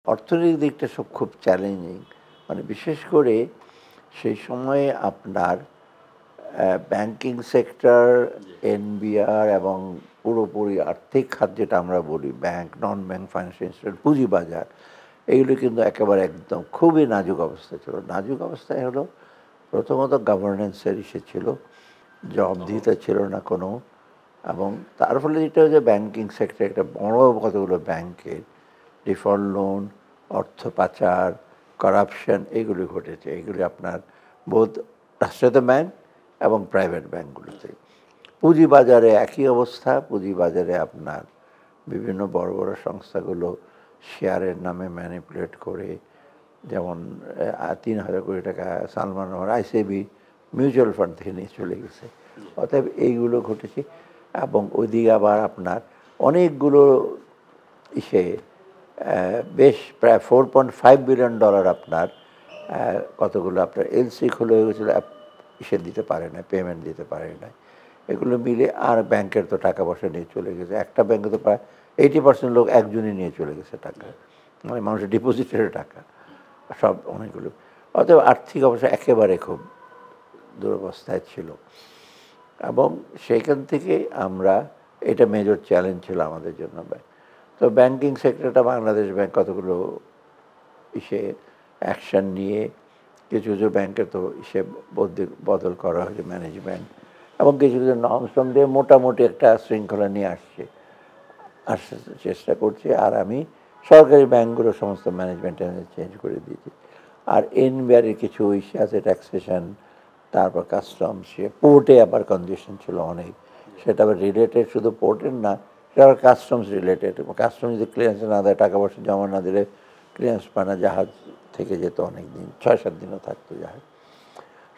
অর্থনৈতিক দিকটা সব খুব চ্যালেঞ্জিং। মানে বিশেষ করে সেই সময়ে আপনার ব্যাংকিং সেক্টর, জি, এনবিআর এবং পুরোপুরি আর্থিক খাত যেটা আমরা বলি, bank, non bank financial institute, পুঁজিবাজার, এগুলো কিন্তু একেবারে একদম খুবই নাজুক অবস্থায় ছিল। নাজুক অবস্থায় হলো প্রথমত গভর্নেন্সের ইস্যু ছিল, তখন জবাবদিহিতা ছিল না কোনো। এবং তার ফলে যেটা হচ্ছে ব্যাংকিং সেক্টরে একটা বড় কতগুলো ব্যাংকের ডিফল্ট লোন, অর্থ পাচার, করাপশন এগুলি ঘটেছে। এগুলি আপনার বোধ রাষ্ট্রায়ত্ত ব্যাংক এবং প্রাইভেট ব্যাংকগুলোতে। পুঁজিবাজারে একই অবস্থা। পুঁজিবাজারে আপনার বিভিন্ন বড় বড় সংস্থাগুলো শেয়ারের নামে ম্যানিপুলেট করে, যেমন ৩,০০০ কোটি টাকা সালমান আইসিবি মিউচুয়াল ফান্ড থেকে নিয়ে চলে গেছে। জি, অতএব এইগুলো ঘটেছে। এবং ওইদিকে আবার আপনার অনেকগুলো ইসে বেশ প্রায় $4.5 বিলিয়ন আপনার কতগুলো আপনার এলসি খুলে হয়ে গেছিলো, ইসে দিতে পারে না, পেমেন্ট দিতে পারে না। এগুলো মিলে আর ব্যাংকের তো টাকা পয়সা নিয়ে চলে গেছে। একটা ব্যাংকে তো প্রায় 80% লোক একজনই নিয়ে চলে গেছে টাকা, মানে মানুষের ডিপোজিটের টাকা সব অনেকগুলো। অতএব আর্থিক অবস্থা একেবারে খুব দুরবস্থায় ছিল। এবং সেইখান থেকে আমরা, এটা মেজর চ্যালেঞ্জ ছিল আমাদের জন্য। তো ব্যাংকিং সেক্টরটা বাংলাদেশ ব্যাংক কতগুলো ইসে অ্যাকশন নিয়ে কিছু কিছু ব্যাংকে তো ইসে বদল করা হয়েছে ম্যানেজমেন্ট, এবং কিছু কিছু নমসম দিয়ে মোটামুটি একটা শৃঙ্খলা নিয়ে আসার চেষ্টা করছি। আর আমি সরকারি ব্যাংকগুলো সমস্ত ম্যানেজমেন্ট চেঞ্জ করে দিয়েছি। আর এনবিআরের কিছু ইস্যু আছে, ট্যাক্সেশন, তারপর কাস্টমস, পোর্টে আবার কন্ডিশন ছিল অনেক, সেটা আবার রিলেটেড শুধু পোর্টের না, সেটা আবার কাস্টমস রিলেটেড। কাস্টমস যদি ক্লিয়ারেন্স না দেয়, টাকা পয়সা জমা না দিলে ক্লিয়ারেন্স পায় না, জাহাজ থেকে যেত অনেক দিন, 6-7 দিনও থাকতো জাহাজ।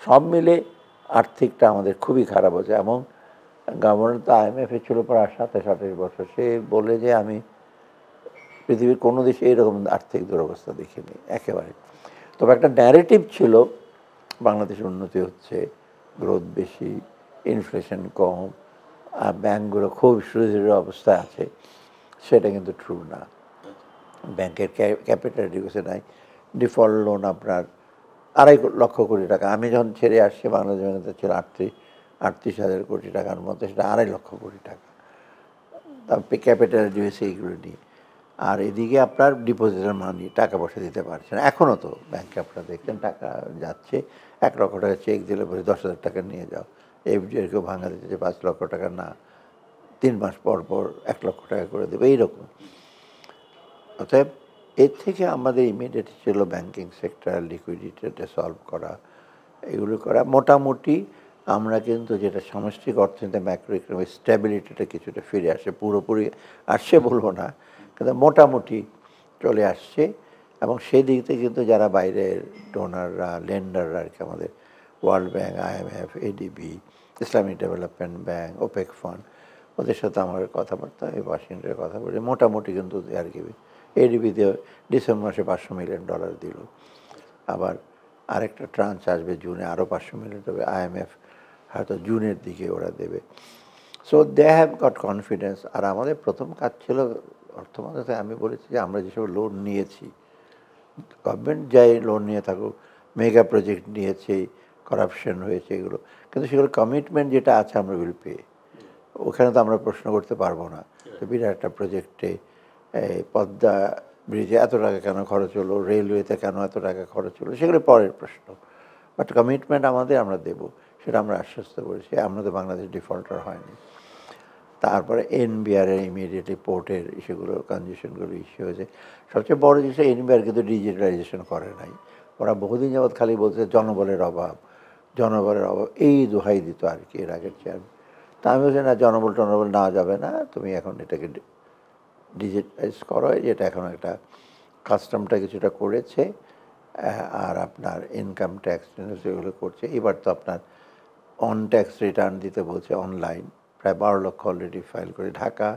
সব মিলে আর্থিকটা আমাদের খুবই খারাপ হয়েছে। এবং গভর্নর তো আইএমএফে ছিল প্রায় 27-28 বছর। সে বলে যে আমি পৃথিবীর কোনো দেশে এরকম আর্থিক দুরবস্থা দেখিনি একেবারে। তবে একটা ন্যারেটিভ ছিল বাংলাদেশের উন্নতি হচ্ছে, গ্রোথ বেশি, ইনফ্লেশন কম, আর ব্যাংকগুলো খুব সুদৃঢ় অবস্থায় আছে। সেটা কিন্তু ট্রু না। ব্যাংকের ক্যাপিটাল রিকোয়েসে নাই। ডিফল্ট লোন আপনার 2.5 লক্ষ কোটি টাকা। আমি যখন ছেড়ে আসছি বাংলাদেশ ব্যাংকে ছিল 38,000 কোটি টাকার মধ্যে, সেটা 2.5 লক্ষ কোটি টাকা। তারপরে ক্যাপিটাল রিকোয়েসে এইগুলো নিয়ে। আর এদিকে আপনার ডিপোজিটের মানি, টাকা পয়সা দিতে পারছে না। এখনও তো ব্যাংকে আপনারা দেখছেন টাকা যাচ্ছে, 1 লক্ষ টাকা চেক দিলে বলে 10,000 টাকা নিয়ে যাও। এফডিআর কেউ ভাঙা দিতে যে 5 লক্ষ টাকা না, 3 মাস পর পর 1 লক্ষ টাকা করে দেবে, এইরকম। অতএব এর থেকে আমাদের ইমিডিয়েট ছিল ব্যাংকিং সেক্টর লিকুইডিটিটা সলভ করা, এগুলো করা। মোটামুটি আমরা কিন্তু যেটা সামষ্টিক অর্থনীতি ম্যাক্রো ইকোনমিক স্ট্যাবিলিটিটা কিছুটা ফিরে আসে, পুরোপুরি আসছে বলবো না, কিন্তু মোটামুটি চলে আসছে। এবং সেই দিক থেকে কিন্তু যারা বাইরের ডোনাররা, লেন্ডাররা আর কি, আমাদের world bank, IMF, ADB, Islamic development bank, opaque fund, ওদের সাথে আমার কথাবার্তা, এই ওয়াশিংটনের কথা বলে মোটামুটি কিন্তু আর কি এডিবিতে ডিসেম্বর মাসে $500 মিলিয়ন দিল। আবার আরেকটা ট্রান্স আসবে জুনে, আরও $500 দেবে। আইএমএফ হয়তো জুনের দিকে ওরা দেবে। So they have got confidence. আর আমাদের প্রথম কাজ ছিল অর্থমন্ত্রণালয়ে, আমি বলেছি যে আমরা যেসব লোন নিয়েছি, গভর্নমেন্ট যাই লোন নিয়ে থাকুক, মেগা প্রজেক্ট নিয়েছে, করাপশন হয়েছে এগুলো, কিন্তু সেগুলো কমিটমেন্ট যেটা আছে আমরা উইল পে। ওখানে তো আমরা প্রশ্ন করতে পারবো না যে বিরাট একটা প্রজেক্টে পদ্মা ব্রিজে এত টাকা কেন খরচ হলো, রেলওয়েতে কেন এত টাকা খরচ হলো, সেগুলো পরের প্রশ্ন। বাট কমিটমেন্ট আমাদের, আমরা দেবো, সেটা আমরা আশ্বস্ত করেছি। আমরা তো বাংলাদেশ ডিফল্টার হয়নি। তারপরে এনবিআরের ইমিডিয়েটলি পোর্টের ইস্যুগুলো, কনজেশনগুলো ইস্যু হয়েছে। সবচেয়ে বড় জিনিস, এনবিআর কিন্তু ডিজিটালাইজেশন করে নাই। ওরা বহুদিন যাবৎ খালি বলছে জনবলের অভাব, জনবলের অভাব, এই দোহাই দিত আর কি এর আগের চেয়ারম্যান। তা আমি বলছি না, জনবল টনবল নেওয়া যাবে না, তুমি এখন এটাকে ডিজিটালাইজ করো। যেটা এখন একটা কাস্টমটা কিছুটা করেছে, আর আপনার ইনকাম ট্যাক্স যেগুলো করছে। এবার তো আপনার অন ট্যাক্স রিটার্ন দিতে বলছে অনলাইন, প্রায় 12 লক্ষ অলরেডি ফাইল করে। ঢাকা,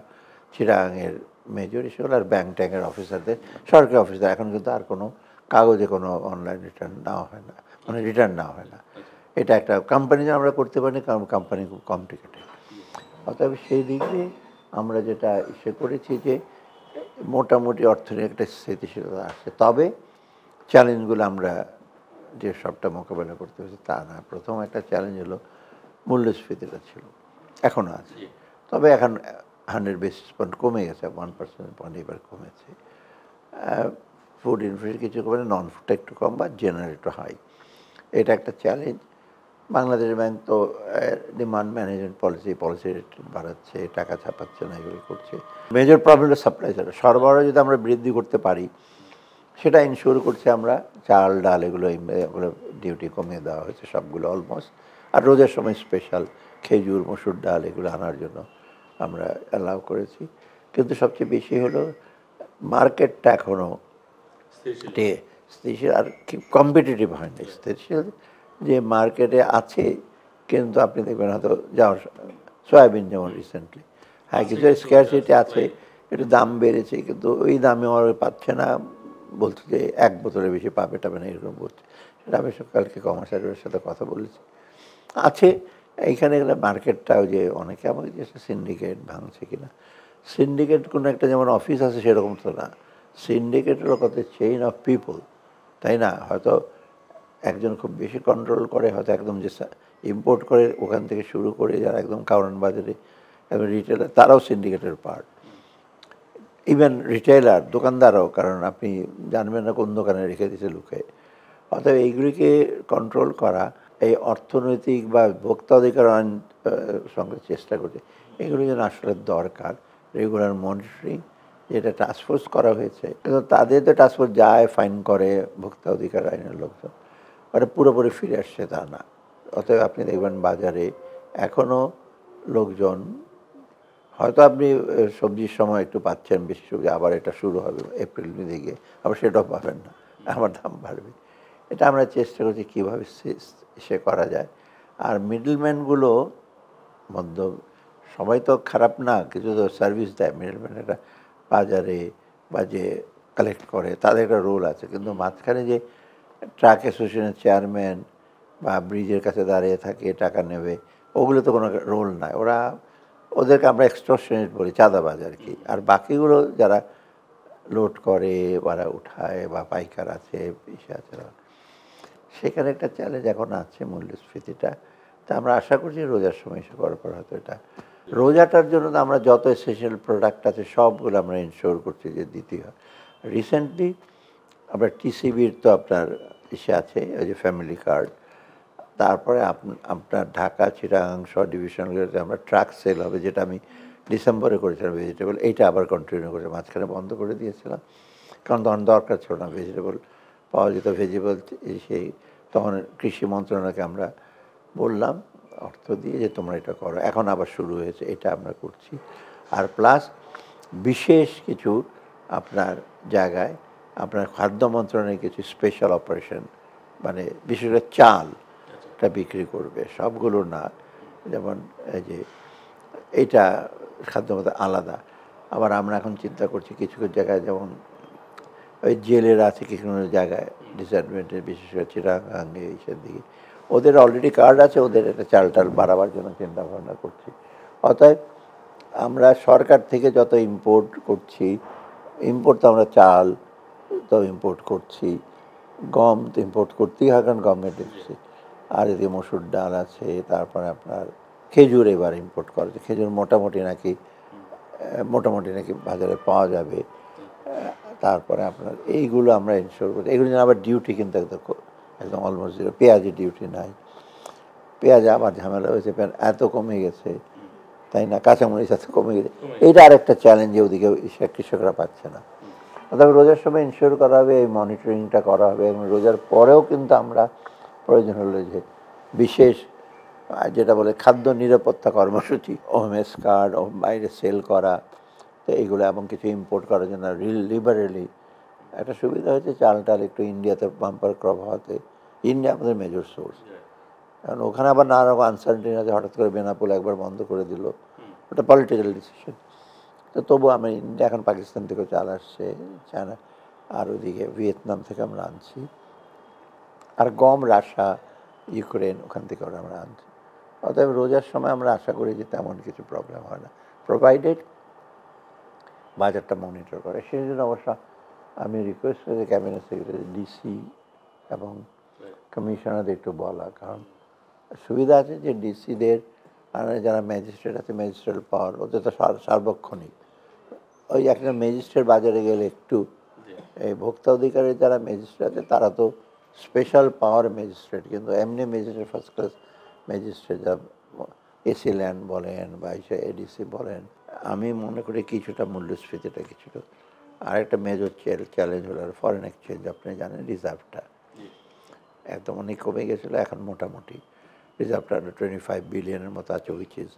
চিরাঙের মেজর ইস্যুগুলো, আর ব্যাংক ট্যাঙ্কের অফিসারদের, সরকারি অফিসার এখন কিন্তু আর কোনো কাগজে কোনো অনলাইন রিটার্ন নেওয়া হয় না, মানে রিটার্ন নেওয়া হয় না। এটা একটা কোম্পানি আমরা করতে পারি, কারণ কোম্পানি খুব কমপ্লিকেটেড। অতএব সেই দিক দিয়ে আমরা যেটা ইসে করেছি যে মোটামুটি অর্থনৈতিক একটা স্থিতিশীলতা আসছে। তবে চ্যালেঞ্জগুলো আমরা যে সবটা মোকাবেলা করতে হয়েছে তা না। প্রথম একটা চ্যালেঞ্জ হলো মূল্যস্ফীতিটা ছিল, এখনো আছে। তবে এখন 100 বেসিস পয়েন্ট কমে গেছে, 1% পয়েন্ট এবার কমেছে। ফুড ইনফ্লেশন কিছু কমে, নন ফুডটা একটু কম বা জেনারেল একটু হাই। এটা একটা চ্যালেঞ্জ। বাংলাদেশ ব্যাংক তো ডিমান্ড ম্যানেজমেন্ট পলিসি রেট বাড়াচ্ছে, টাকা ছাপাচ্ছে না, এগুলো করছে। মেজর প্রবলেম হলো সাপ্লাই সাইড। সরবরাহ যদি আমরা বৃদ্ধি করতে পারি, সেটা ইনশিওর করছে আমরা। চাল, ডাল এগুলো ডিউটি কমিয়ে দেওয়া হয়েছে সবগুলো অলমোস্ট। আর রোজার সময় স্পেশাল খেজুর, মসুর ডাল এগুলো আনার জন্য আমরা অ্যালাউ করেছি। কিন্তু সবচেয়ে বেশি হলো মার্কেটটা এখনও স্থিতিশীল আর কি কম্পিটিটিভ হয়নি। স্থিতিশীল যে মার্কেটে আছে, কিন্তু আপনি দেখবেন হয়তো যাওয়ার সয়াবিন যেমন রিসেন্টলি, হ্যাঁ কিছু স্ক্যারসিটি আছে, একটু দাম বেড়েছে, কিন্তু ওই দামে ওরা পাচ্ছে না, বলছে যে 1 বোতলের বেশি পাবে টাবে না, এরকম বলছে। সেটা আমি কালকে কমার্শিয়ালের সাথে কথা বলেছি। আছে এইখানে গেলে মার্কেটটাও যে অনেকে আমাকে যে সিন্ডিকেট ভাঙছে কিনা, সিন্ডিকেট কোনো একটা যেমন অফিস আছে সেরকম তো না। সিন্ডিকেট হলো কত চেইন অফ পিপল, তাই না? হয়তো একজন খুব বেশি কন্ট্রোল করে, হয়তো একদম যে ইম্পোর্ট করে ওখান থেকে শুরু করে যারা একদম কারণ বাজারে একদম রিটেলার, তারাও সিন্ডিকেটের পার্ট। ইভেন রিটেলার, দোকানদারও, কারণ আপনি জানবেন না কোন দোকানে রেখে দিয়েছে লুকে। অতএব এইগুলিকে কন্ট্রোল করা, এই অর্থনৈতিক বা ভোক্তা অধিকার আইন সঙ্গে চেষ্টা করছে, এগুলো যেন আসলে দরকার। রেগুলার মনিটরিং, যেটা টাস্কফোর্স করা হয়েছে, কিন্তু তাদের তো টাস্কফোর্স যায়, ফাইন করে ভোক্তা অধিকার আইনের লোকজন, ওটা পুরোপুরি ফিরে আসছে তা না। অতএব আপনি দেখবেন বাজারে এখনও লোকজন, হয়তো আপনি সবজির সময় একটু পাচ্ছেন বেশি সবজি, আবার এটা শুরু হবে এপ্রিল দিকে, আবার সেটাও পাবেন না, আমার দাম বাড়বে। এটা আমরা চেষ্টা করছি কীভাবে সে করা যায়। আর মিডলম্যানগুলো, মধ্য, সবাই তো খারাপ না, কিছু তো সার্ভিস দেয় মিডলম্যানেরা বাজারে বা যে কালেক্ট করে, তাদের একটা রোল আছে। কিন্তু মাঝখানে যে ট্রাক অ্যাসোসিয়েশনের চেয়ারম্যান বা ব্রিজের কাছে দাঁড়িয়ে থাকে টাকা নেবে, ওগুলো তো কোনো রোল নাই। ওদেরকে আমরা এক্সটর্শনেট বলি, চাঁদাবাজ আর কি। আর বাকিগুলো যারা লোড করে, ওরা উঠায় বা পাইকার আছে, ইসে আছে, সেখানে একটা চ্যালেঞ্জ এখন আছে মূল্যস্ফীতিটা। তা আমরা আশা করছি রোজার সময় এসে করার পর হয়তো এটা, রোজাটার জন্য আমরা যত এসেনশিয়াল প্রোডাক্ট আছে সবগুলো আমরা ইনশিওর করছি যে দিতে হয়। রিসেন্টলি আপনার টিসিবির তো আপনার ইসে আছে, ওই যে ফ্যামিলি কার্ড। তারপরে আপনার ঢাকা, চিটাগাং সহ ডিভিশনগুলোতে আমরা ট্রাক সেল হবে, যেটা আমি ডিসেম্বরে করেছিলাম ভেজিটেবল, এইটা আবার কন্টিনিউ করে, মাঝখানে বন্ধ করে দিয়েছিলাম কারণ তখন দরকার ছিল না, ভেজিটেবল পাওয়া যেত। ভেজিটেবল সেই তখন কৃষি মন্ত্রণালয়কে আমরা বললাম অর্থ দিয়ে যে তোমরা এটা করো, এখন আবার শুরু হয়েছে, এটা আমরা করছি। আর প্লাস বিশেষ কিছু আপনার জায়গায় আপনার খাদ্য মন্ত্রণালয়ে কিছু স্পেশাল অপারেশন, মানে বিশেষ করে চালটা বিক্রি করবে, সবগুলো না। যেমন এই যে এইটা খাদ্য মন্ত্রণালয় আলাদা। আবার আমরা এখন চিন্তা করছি কিছু কিছু জায়গায়, যেমন ওই জেলের আছে কিছু জায়গায় ডিসঅ্যাডভান্টেজ, বিশেষ করে চিরাঙ্গে এইসব দিকে, ওদের অলরেডি কার্ড আছে, ওদের একটা চাল টাল বাড়াবার জন্য চিন্তা ভাবনা করছি। অতএব আমরা সরকার থেকে যত ইম্পোর্ট করছি, ইম্পোর্ট তো আমরা চাল তো ইম্পোর্ট করছি, গম তো ইম্পোর্ট করতেই হয় কারণ গভর্নমেন্ট দিচ্ছে। আর এদিকে মসুর ডাল আছে, তারপরে আপনার খেজুর এবার ইম্পোর্ট করা হচ্ছে। খেজুর মোটামুটি নাকি বাজারে পাওয়া যাবে। তারপরে আপনার এইগুলো আমরা ইনশিওর করছি। এগুলো যেন আবার ডিউটি কিন্তু একদম অলমোস্ট জিরো, পেঁয়াজের ডিউটি নাই। পেঁয়াজ আবার ঝামেলা হয়েছে, এত কমে গেছে, তাই না? কাঁচামরিচ এত কমে গেছে, এইটা আরেকটা চ্যালেঞ্জে ওদিকে কৃষকরা পাচ্ছে না। তবে রোজার সময় ইনশিওর করা হবে, এই মনিটরিংটা করা হবে, এবং রোজার পরেও কিন্তু আমরা প্রয়োজন হলে যে বিশেষ যেটা বলে খাদ্য নিরাপত্তা কর্মসূচি, ওএমএস কার্ড বাইরে সেল করা, তো এইগুলো, এবং কিছু ইম্পোর্ট করার জন্য লিবারেলি একটা সুবিধা হয়েছে। চাল টাল একটু ইন্ডিয়াতে বাম্পার ক্রপ হওয়াতে, ইন্ডিয়া আমাদের মেজর সোর্স, কারণ ওখানে আবার নানা রকম আনসার্টেনিটি আছে। হঠাৎ করে বেনাপোল একবার বন্ধ করে দিল, ওটা পলিটিক্যাল ডিসিশন। তো তবু আমি ইন্ডিয়া, এখন পাকিস্তান থেকেও চাল আসছে, চায়না, আর ওদিকে ভিয়েতনাম থেকে আমরা আনছি। আর গম রাশিয়া, ইউক্রেন, ওখান থেকে আমরা আনছি। অতএব রোজার সময় আমরা আশা করি যে তেমন কিছু প্রবলেম হয় না, প্রোভাইডেড বাজারটা মনিটর করে। সেই জন্য অবশ্য আমি রিকোয়েস্ট করি ক্যাবিনেট সেক্রেটারি, ডিসি এবং কমিশনারদের একটু বলা, কারণ সুবিধা আছে যে ডিসিদের আর যারা ম্যাজিস্ট্রেট আছে, ম্যাজিস্ট্রেট পাওয়ার ওদের তো সার্বক্ষণিক। ওই একটা ম্যাজিস্ট্রেট বাজারে গেলে একটু এই ভোক্তা অধিকারের যারা ম্যাজিস্ট্রেট আছে তারা তো স্পেশাল পাওয়ার ম্যাজিস্ট্রেট, কিন্তু এমনি ম্যাজিস্ট্রেট ফার্স্ট ক্লাস ম্যাজিস্ট্রেট যা এসি ল্যান্ড বলেন বা এডিসি বলেন, আমি মনে করি কিছুটা মূল্যস্ফীতিটা কিছুটা। আর একটা মেজর চ্যালেঞ্জ হলো ফরেন এক্সচেঞ্জ। আপনি জানেন রিজার্ভটা একদম অনেক কমে গেছিলো, এখন মোটামুটি রিজার্ভটা 25 বিলিয়নের মতো আছে, which is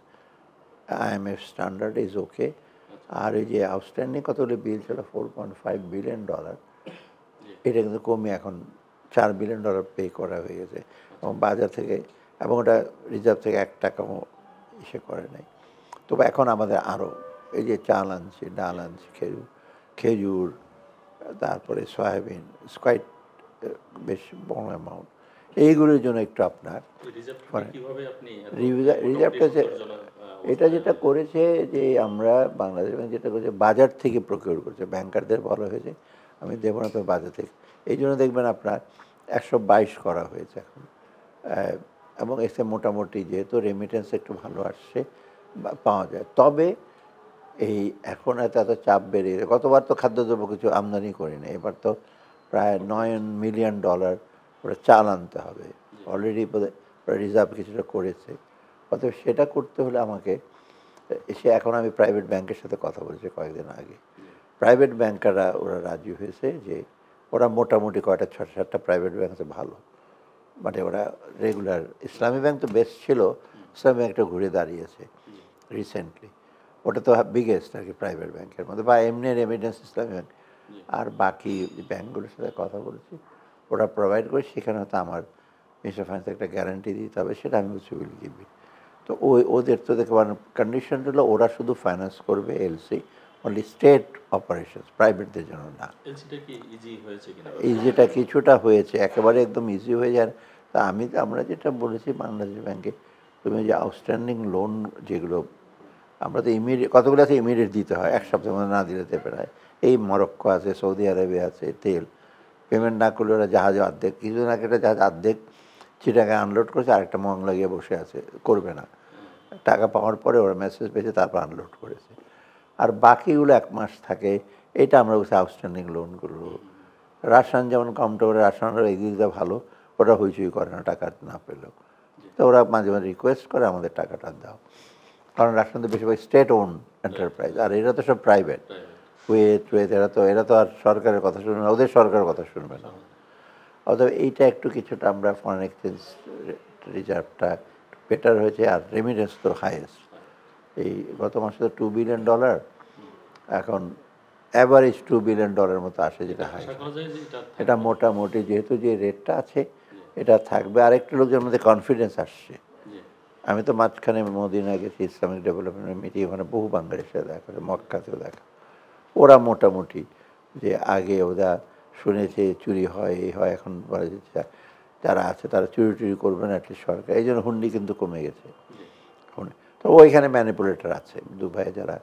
IMF standard is okay. আর এই যে আউটস্ট্যান্ডিং কতগুলো বিল ছিল $4.5 বিলিয়ন, এটা কিন্তু কমে এখন $4 বিলিয়ন পে করা হয়ে গেছে এবং বাজার থেকে, এবং ওটা রিজার্ভ থেকে 1 টাকাও ইসে করে নাই। তবে এখন আমাদের আরও এই যে চাল আনছি, ডাল আনছি, খেজুর, তারপরে সয়াবিন, কোয়াইট বেশ বড় অ্যামাউন্ট। এইগুলোর জন্য একটু আপনার রিজার্ভটা যে এটা যেটা করেছে যে আমরা বাংলাদেশ ব্যাংক যেটা করেছে বাজার থেকে প্রকিউর করছে, ব্যাংকারদের বলা হয়েছে আমি দেবো না, তো বাজার থেকে। এই জন্য দেখবেন আপনার 122 করা হয়েছে এখন, এবং এসে মোটামুটি যেহেতু রেমিটেন্স একটু ভালো আসছে পাওয়া যায়। তবে এই এখন এত চাপ বেড়ে গেছে। গতবার তো খাদ্যদ্রব্য কিছু আমদানি করিনি, এবার তো প্রায় $9 মিলিয়ন ওরা চাল আনতে হবে। অলরেডি রিজার্ভ কিছুটা করেছে, অতএব সেটা করতে হলে আমাকে এখন আমি প্রাইভেট ব্যাংকের সাথে কথা বলেছি কয়েকদিন আগে, প্রাইভেট ব্যাংকাররা ওরা রাজি হয়েছে যে ওরা মোটামুটি কয়টা 6-7টা প্রাইভেট ব্যাংক আছে ভালো, মানে ওরা রেগুলার। ইসলামী ব্যাংক তো বেস্ট ছিল, ইসলামী ব্যাংকটা ঘুরে দাঁড়িয়েছে রিসেন্টলি, ওটা তো বিগেস্ট আর কি প্রাইভেট ব্যাংকের মধ্যে, বা এমনি রেমিটেন্স ইসলামী ব্যাংক। আর বাকি ব্যাংকগুলোর সাথে কথা বলেছি, ওরা প্রোভাইড করে, সেখানে হয়তো আমার মিনিস্টার ফাইন্যান্স একটা গ্যারান্টি দিতে হবে, সেটা আমি বলছি উইল গিভ ইট। তো ওদের তো দেখে কন্ডিশন হলো ওরা শুধু ফাইন্যান্স করবে এলসি, অনলি স্টেট অপারেশনস, প্রাইভেটদের জন্য না। ইজিটা কিছুটা হয়েছে, একেবারে একদম ইজি হয়ে যায়। তা আমরা যেটা বলেছি বাংলাদেশ ব্যাংকে, তুমি যে আউটস্ট্যান্ডিং লোন যেগুলো আমরা তো ইমিডিয়েট, কতগুলো আছে ইমিডিয়েট দিতে হয়, এক সপ্তাহের মধ্যে না দিলে পেরায়। এই মরক্কো আছে, সৌদি আরবে আছে, তেল পেমেন্ট না করলে ওরা জাহাজে অর্ধেক, কিছুদিন আগে একটা জাহাজ অর্ধেক চিটাকে আনলোড করেছে, আরেকটা মং লাগিয়ে বসে আছে, করবে না। টাকা পাওয়ার পরে ওরা মেসেজ পেয়েছে, তারপর আনলোড করেছে। আর বাকিগুলো 1 মাস থাকে, এটা আমরা বলছি আউটস্ট্যান্ডিং লোনগুলো। রাশন যেমন কমটা করে, রাশনরা এগিয়ে দিতে ভালো, ওরা হইচই করে না টাকা না পেলেও। তো ওরা মাঝে মাঝে রিকোয়েস্ট করে আমাদের টাকাটা দাও, কারণ রাশন তো বেশিরভাগ স্টেট ওন এন্টারপ্রাইজ, আর এরা তো সব প্রাইভেট ওয়েথ এরা তো আর সরকারের কথা শুনবে না, ওদের সরকারের কথা শুনবে না। অতএব এইটা একটু কিছুটা আমরা ফরেন এক্সচেঞ্জ রিজার্ভটা বেটার হয়েছে, আর রেমিটেন্স তো হাইয়েস্ট। এই গত মাসে তো $2 বিলিয়ন, এখন অ্যাভারেজ $2 বিলিয়ন মতো আসে, যেটা হাই। এটা মোটামুটি যেহেতু যে রেটটা আছে এটা থাকবে। আরেকটু লোকজনের মধ্যে কনফিডেন্স আসছে। আমি তো মাঝখানে মদিনা গেছি, ইসলামিক ডেভেলপমেন্ট মিটিং, ওখানে বহু বাংলাদেশের সাথে দেখা করে, মক্কাতেও দেখা। ওরা মোটামুটি যে আগে ওরা শুনেছে চুরি হয়, এই হয়, এখন বলা যাচ্ছে যারা আছে তারা চুরি করবে না অ্যাটলিস্ট সরকার, এই জন্য হুন্ডি কিন্তু কমে গেছে। তো ওইখানে ম্যানিপুলেটর আছে দুবাইয়ে, যারা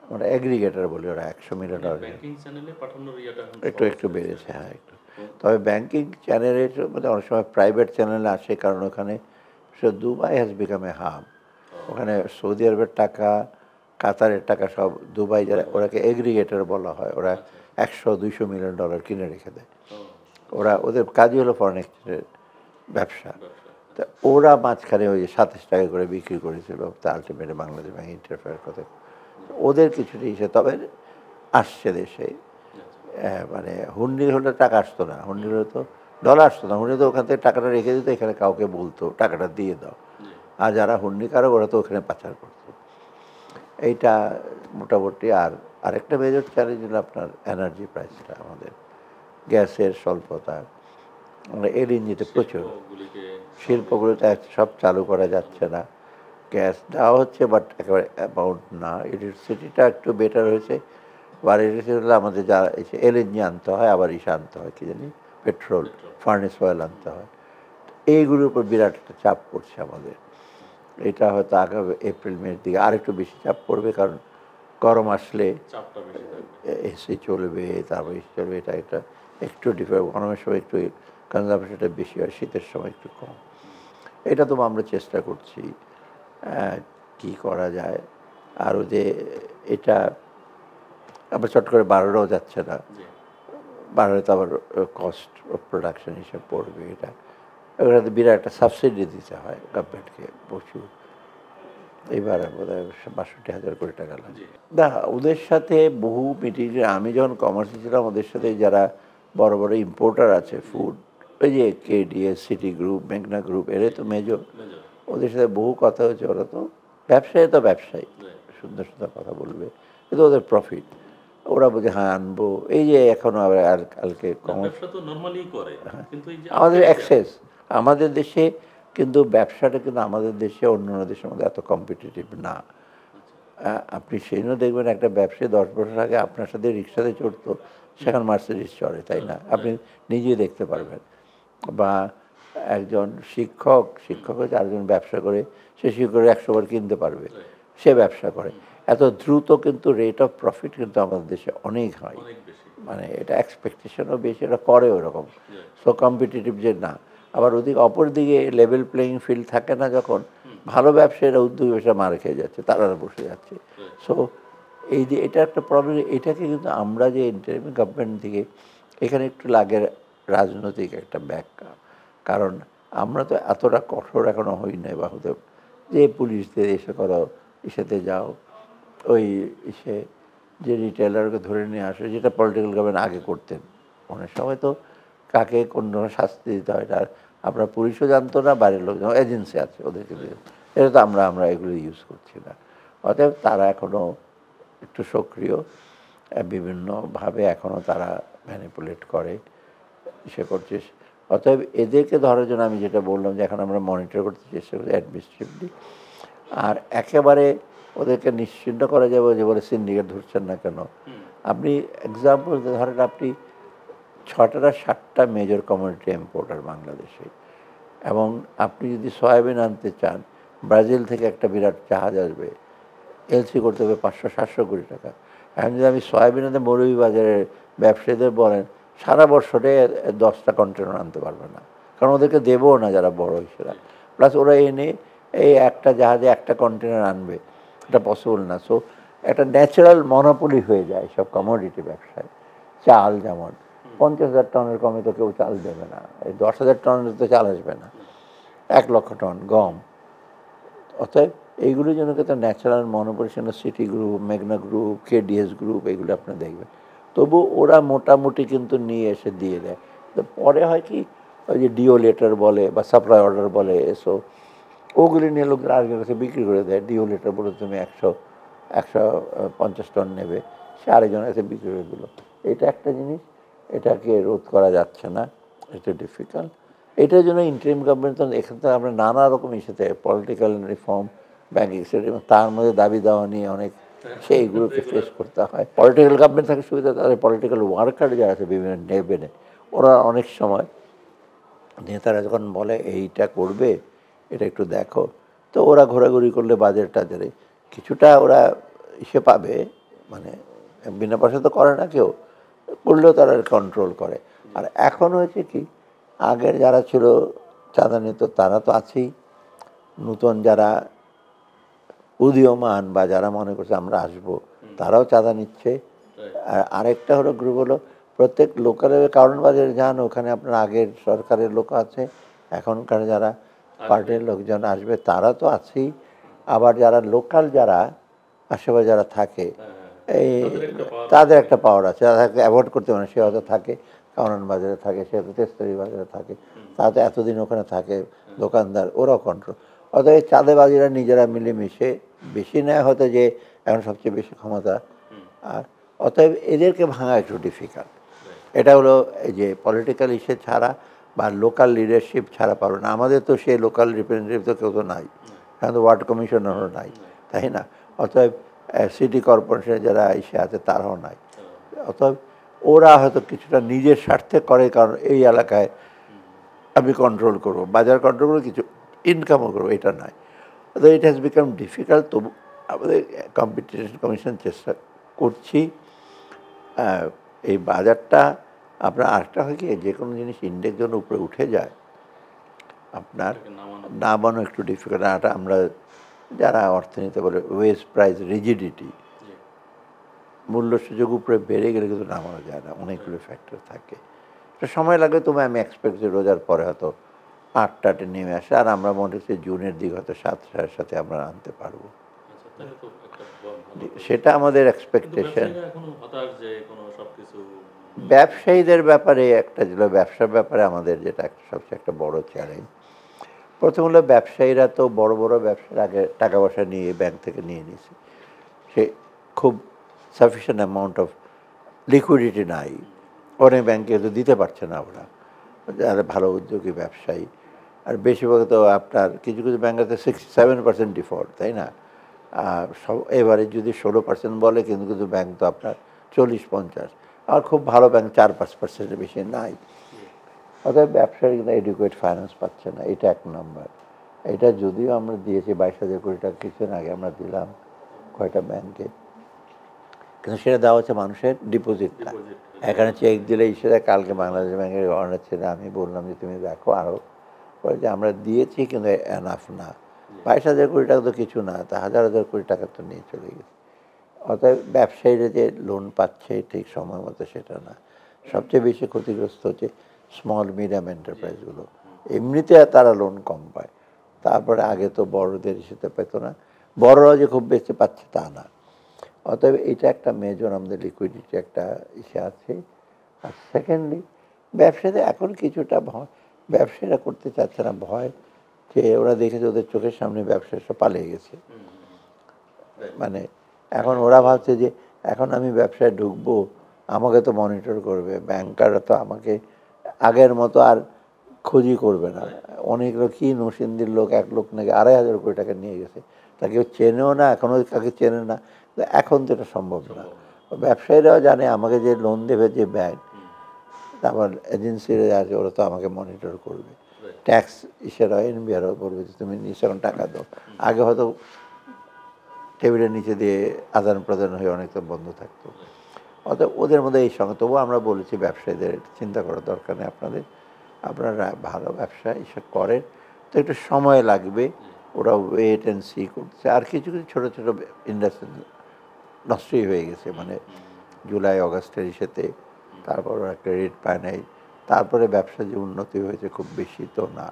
আমরা অ্যাগ্রিগেটার বলি, ওরা $100 মিলিয়ন একটু বেড়েছে। হ্যাঁ, একটু। তবে ব্যাংকিং চ্যানেলের মধ্যে অনেক সময় প্রাইভেট চ্যানেলে আসে, কারণ ওখানে Dubai has become a hub. ওখানে সৌদি আরবের টাকা, কাতারের টাকা সব দুবাই, যারা ওরাকে এগ্রিগেটর বলা হয়, ওরা $100-200 মিলিয়ন কিনে রেখে দেয়। ওদের কাজই হলো ফরেন এক্সচেঞ্জের ব্যবসা। তা ওরা মাঝখানে ওই 27 টাকা করে বিক্রি করেছিল, তা আলটিমেটলি বাংলাদেশ ব্যাংক ইন্টারফেয়ার করে ওদের কিছুটা হিসেবে। তবে আসছে দেশে, মানে হুন্ডি হলে টাকা আসতো না, হুন্ডি হলে তো ডলার আসতো না, হুন্ডি তো ওখান থেকে টাকাটা রেখে দিত, এখানে কাউকে বলতো টাকাটা দিয়ে দাও, আর যারা হুন্ডি কারো ওরা তো ওখানে পাচার করতো। এইটা মোটামুটি। আর আরেকটা মেজর চ্যালেঞ্জ হলো আপনার এনার্জি প্রাইসটা, আমাদের গ্যাসের স্বল্পতা। আমরা এলএনজিতে প্রচুর, শিল্পগুলোতে সব চালু করা যাচ্ছে না, গ্যাস দেওয়া হচ্ছে বাট একেবারে অ্যামাউন্ট না। ইলেকট্রিসিটিটা একটু বেটার হয়েছে, আর ইলেকট্রিসিটি হলে আমাদের যা এলএনজি আনতে হয়, আবার আনতে হয় কি জানি, পেট্রোল, ফার্নেস অয়েল আনতে হয়। এইগুলোর উপর বিরাট একটা চাপ পড়ছে আমাদের। এটা হয়তো আগামী এপ্রিল মের দিকে আরেকটু বেশি চাপ পড়বে, কারণ গরম আসলে চাপটা বেশি থাকবে। এসি চলবে, তারপর এসি চলবে, এটা একটা একটু ডিফারেন্ট। গরমের সময় একটু কনজাম্পশনটা বেশি হয়, শীতের সময় একটু কম। এটা তো আমরা চেষ্টা করছি কি করা যায়। আরও যে এটা আবার চট করে বাড়ানো যাচ্ছে না, জি। বাড়ালে তো আবার কস্ট অফ প্রোডাকশন হিসেবে পড়বে। এটাতে বিরাট একটা সাবসিডি দিতে হয় গভর্নমেন্টকে প্রচুর। এইবার বোধ হয় ৬২,০০০ কোটি টাকা লাগে। জি। না, ওদের সাথে বহু মিটিং, আমি যখন কমার্সে ছিলাম ওদের সাথে যারা বড় বড় ইম্পোর্টার আছে ফুড, ওই যে কেডিএস, সিটি গ্রুপ, মেঘনা গ্রুপ, এরাই তো মেজর। মেজর। ওদের সাথে বহু কথা হয়েছে। ওরা তো ব্যবসায়ী, তো ব্যবসায়ী, জি। সুন্দর সুন্দর কথা বলবে, কিন্তু ওদের প্রফিট। ওরা বলছে হ্যাঁ আনবো। এই যে এখনো আবার আর কালকে না, ব্যবসা তো নরমালি করে, কিন্তু এই যে আমাদের আটকে গেছে। অ্যাক্সেস, আমাদের দেশে কিন্তু ব্যবসাটা কিন্তু আমাদের দেশে অন্য দেশের মধ্যে এত কম্পিটিটিভ না। আপনি সেই জন্য দেখবেন একটা ব্যবসায়ী 10 বছর আগে আপনার সাথে রিক্সাতে চড়তো, সেখানে মার্সিডিজ চড়ে, তাই না? আপনি নিজেই দেখতে পারবেন। বা একজন শিক্ষক হচ্ছে আরেকজন ব্যবসা করে, সে শিক্ষকের 100 বার কিনতে পারবে, সে ব্যবসা করে। এত দ্রুত কিন্তু রেট অফ প্রফিট কিন্তু আমাদের দেশে অনেক হয়। অনেক বেশি। মানে এটা এক্সপেকটেশনও বেশি, এটা করে ওরকম। সো কম্পিটিটিভ যে না। আবার ওদিকে অপর দিকে লেভেল প্লেয়িং ফিল্ড থাকে না যখন, ভালো ব্যবসায়ীরা উদ্যোগী ব্যবসা মার খেয়ে যাচ্ছে, তারা বসে যাচ্ছে। সো এই যে এটা একটা প্রবলেম, এটাকে কিন্তু আমরা যে ইন্টারিম গভর্নমেন্ট থেকে এখানে একটু লাগে রাজনৈতিক একটা ব্যাখ্যা। কারণ আমরা তো এতটা কঠোর এখনো হই নাই, বা হতে যে পুলিশদের এসে করো, ইসেতে যাও, ওই ইসে যে রিটেলারকে ধরে নিয়ে আসে, যেটা পলিটিক্যাল গভর্নমেন্ট আগে করতেন। অনেক সময় তো কাকে কোন ধরনের শাস্তি দিতে হয় এটা আপনার পুলিশও জানতো না, বাইরের লোক, এজেন্সি আছে ওদেরকে দিয়ে, এটা তো আমরা এগুলো ইউজ করছি না। অতএব তারা এখনও একটু সক্রিয়, বিভিন্নভাবে এখনও তারা ম্যানিপুলেট করে, সে করছে। অতএব এদেরকে ধরার জন্য আমি যেটা বললাম যে এখন আমরা মনিটর করতে চেষ্টা করছি অ্যাডমিনিস্ট্রেটিভলি। আর একেবারে ওদেরকে নিশ্চিন্ত করা যাবে যে বলে সিন্ডিকেট ধরছেন না কেন। আপনি এক্সাম্পল ধরেন, আপনি 6টা মেজর কমোডিটি ইম্পোর্টার বাংলাদেশে, এবং আপনি যদি সয়াবিন আনতে চান, ব্রাজিল থেকে একটা বিরাট জাহাজ আসবে, এলসি করতে হবে 500-700 কোটি টাকা। এখন যদি আমি সয়াবিন আনতে মৌলভীবাজারের ব্যবসায়ীদের বলেন, সারা বছরে 10টা কন্টেনার আনতে পারবে না, কারণ ওদেরকে দেবও না যারা বড় হিসেবে। প্লাস ওরা এনে এই একটা জাহাজে একটা কন্টেনার আনবে, এটা পসিবল না। সো একটা ন্যাচারাল মনোপলি হয়ে যায় সব কমোডিটি ব্যবসায়। চাল যেমন 50,000 টনের কমে তো কেউ চাল দেবে না, এই 10,000 টনের তো চাল আসবে না, 1 লক্ষ টন গম। অতএব এইগুলোর জন্য কিন্তু ন্যাচারাল মনোপলি, সিটি গ্রুপ, মেঘনা গ্রুপ, কেডিএস গ্রুপ, এগুলো আপনি দেখবেন। তবু ওরা মোটামুটি কিন্তু নিয়ে এসে দিয়ে দেয়। তো পরে হয় কি, ওই যে ডিও লেটার বলে বা সাপ্লাই অর্ডার বলে, এসো ওগুলি নিয়ে লোকদের আরেকজনের কাছে বিক্রি করে দেয়। ডিও লেটার বলে তুমি 150 টন নেবে, সে আরেকজনের কাছে বিক্রি করে দিল। এটা একটা জিনিস, এটাকে রোধ করা যাচ্ছে না, এটা ডিফিকাল্ট। এটার জন্য ইন্টারিম গভর্নমেন্ট, এখান থেকে আমরা নানা রকম ইস্যুতে পলিটিক্যাল রিফর্ম, ব্যাঙ্কিং সিস্টেম, তার মধ্যে দাবি দেওয়া নিয়ে অনেক সেইগুলোকে ফেস করতে হয়। পলিটিক্যাল গভর্নমেন্ট থাকে সুবিধা, তাদের পলিটিক্যাল ওয়ার্কার যারা আছে বিভিন্ন লেভেলে, ওরা অনেক সময় নেতারা যখন বলে এইটা করবে, এটা একটু দেখো, তো ওরা ঘোরাঘুরি করলে বাজার টাজারে কিছুটা ওরা ইসে পাবে, মানে বিনা পয়সা তো করে না কেউ, করলেও তারা কন্ট্রোল করে। আর এখন হয়েছে কি, আগের যারা ছিল চাঁদা নিত তারা তো আছেই, নূতন যারা উদীয়মান বা যারা মনে করছে আমরা আসবো, তারাও চাঁদা নিচ্ছে। আর আরেকটা হলো গ্রুপ হলো প্রত্যেক লোকালের, কারণ বাজারে যান, ওখানে আপনার আগের সরকারের লোক আছে, এখনকার যারা পার্টির লোকজন আসবে তারা তো আছেই। আবার যারা লোকাল, যারা আশেপাশে যারা থাকে, এই তাদের একটা পাওয়ার আছে, তাদেরকে অ্যাভয়েড করতে পারে। সে হয়তো থাকে কারণ বাজারে থাকে, সে হয়তো তেস্তরি বাজারে থাকে, তারা তো এতদিন ওখানে থাকে, দোকানদার, ওরাও কন্ট্রোল। অর্থাৎ এই চাঁদেবাজিরা নিজেরা মিলেমিশে বেশি নেয় হয়তো, যে এখন সবচেয়ে বেশি ক্ষমতা। আর অতএব এদেরকে ভাঙা একটু ডিফিকাল্ট। এটা হলো এই যে পলিটিক্যাল ইস্যু ছাড়া বা লোকাল লিডারশিপ ছাড়া পারবে না। আমাদের তো সেই লোকাল রিপ্রেজেন্টেটিভ তো কেউ তো নাই, এখন তো ওয়ার্ড কমিশনারও নাই, তাই না? অতএব সিটি কর্পোরেশনের যারা ইসে আছে তারাও নাই। অতএব ওরা হয়তো কিছুটা নিজের স্বার্থে করে, কারণ এই এলাকায় আমি কন্ট্রোল করবো, বাজার কন্ট্রোল করবো, কিছু ইনকামও করবো, এটা নয়। তো ইট হ্যাজ বিকাম ডিফিকাল্ট। তবু আমাদের কম্পিটিশন কমিশন চেষ্টা করছি। এই বাজারটা আপনার আরেকটা হয় কি, যে কোনো জিনিস ইন্ডেক্স যখন উপরে উঠে যায় আপনার এটাকে নামানো নামানো একটু ডিফিকাল্ট। আমরা যারা অর্থনীতি বলে ওয়েজ প্রাইস রিজিডিটি, জি মূল্য সুযোগ উপরে বেড়ে গেলে কিন্তু নামানো যায় না, অনেকগুলো ফ্যাক্টর থাকে। একটা সময় লাগে, তুমি আমি এক্সপেক্ট করি রোজার পরে হয়তো 8টাতে নেমে আসে, আর আমরা মনে হচ্ছে জুনের দিকে হয়তো 7-8 সাথে আমরা আনতে পারবো। আচ্ছা তাহলে তো একটা ভালো খবর। সেটা আমাদের কিন্তু এক্সপেকটেশন। ব্যবসায়ীরা এখনো হতাশ যে কোনো সবকিছু ব্যবসায়ীদের ব্যাপারে একটা যেটা, ব্যবসার ব্যাপারে আমাদের যেটা সবচেয়ে একটা বড় চ্যালেঞ্জ, প্রথম হলো ব্যবসায়ীরা তো বড় বড় ব্যবসার আগে টাকা পয়সা নিয়ে ব্যাংক থেকে নিয়ে নিয়েছে, সে খুব সাফিসিয়েন্ট অ্যামাউন্ট অফ লিকুইডিটি নাই, অনেক ব্যাংকে তো দিতে পারছে না ওরা, যারা ভালো উদ্যোগী ব্যবসায়ী। আর বেশিরভাগ তো আপনার কিছু কিছু ব্যাংকে তো 67% ডিফল্ট, তাই না? আর সব এবারে যদি 16% বলে, কিন্তু কিন্তু ব্যাংক তো আপনার 40-50, আর খুব ভালো ব্যাংক 4-5%-এর বেশি নাই। অতএব ব্যবসায়ী কিন্তু এডুকেট ফাইন্যান্স পাচ্ছে না, এটা এক নম্বর। এটা যদিও আমরা দিয়েছি 22,000 কোটি টাকা, কিছুদিন আগে আমরা দিলাম কয়টা ব্যাংকে, কিন্তু সেটা দেওয়া হচ্ছে মানুষের ডিপোজিটটা। ডিপোজিট এখানে চেক দিলে সেটা কালকে বাংলাদেশ ব্যাংকের গভর্নর ছিল, আমি বললাম যে তুমি দেখো আরও, বলে যে আমরা দিয়েছি কিন্তু এনাফ না, 22,000 কোটি টাকা তো কিছু না, তা হাজার হাজার কোটি টাকা তো নিয়ে চলে গেছে। অতএব ব্যবসায়ীরা যে লোন পাচ্ছে ঠিক সময় মতো সেটা না। সবচেয়ে বেশি ক্ষতিগ্রস্ত হচ্ছে স্মল মিডিয়াম এন্টারপ্রাইজগুলো, এমনিতে তারা লোন কম পায়, তারপরে আগে তো বড়দের হিসেবে পেত না, বড়রা যে খুব বেশি পাচ্ছে তা না। অতএব এটা একটা মেজর আমাদের লিকুইডিটি একটা ইসে আছে। আর সেকেন্ডলি ব্যবসাতে এখন কিছুটা ভয়, ব্যবসায়ীরা করতে চাচ্ছে না, ভয় যে ওরা দেখেছে ওদের চোখের সামনে ব্যবসায় সব পালিয়ে গেছে। মানে এখন ওরা ভাবছে যে এখন আমি ব্যবসায় ঢুকবো, আমাকে তো মনিটর করবে, ব্যাংকাররা তো আমাকে আগের মতো আর খোঁজই করবে না। অনেক লোক, কি নসিন্দির লোক, এক লোক নাকি 2,500 কোটি টাকা নিয়ে গেছে, তাকে কেউ চেনেও না, এখনও কাকে চেনে না। এখন তো এটা সম্ভব না। ব্যবসায়ীরাও জানে আমাকে যে লোন দেবে যে ব্যাংক, তারপর এজেন্সিরা আছে, ওরা তো আমাকে মনিটর করবে, ট্যাক্স ইসেরা এনবিআরও বলবে যে তুমি নিশ্চয় টাকা দাও। আগে হয়তো টেবিলের নিচে দিয়ে আদান প্রদান হয়ে অনেক তো বন্ধ থাকতো। অতএব ওদের মধ্যে এই সঙ্গে, তবুও আমরা বলেছি ব্যবসায়ীদের চিন্তা করার দরকার নেই, আপনারা ভালো ব্যবসা এসব করেন, তো একটু সময় লাগবে, ওরা ওয়েট অ্যান্ড সি করছে। আর কিছু কিছু ছোটো ছোটো ইন্ডাস্ট্রি নষ্টই হয়ে গেছে, মানে জুলাই অগাস্টের ইসেতে, তারপর ওরা ক্রেডিট পায় নাই, তারপরে ব্যবসা যে উন্নতি হয়েছে খুব বেশি তো না।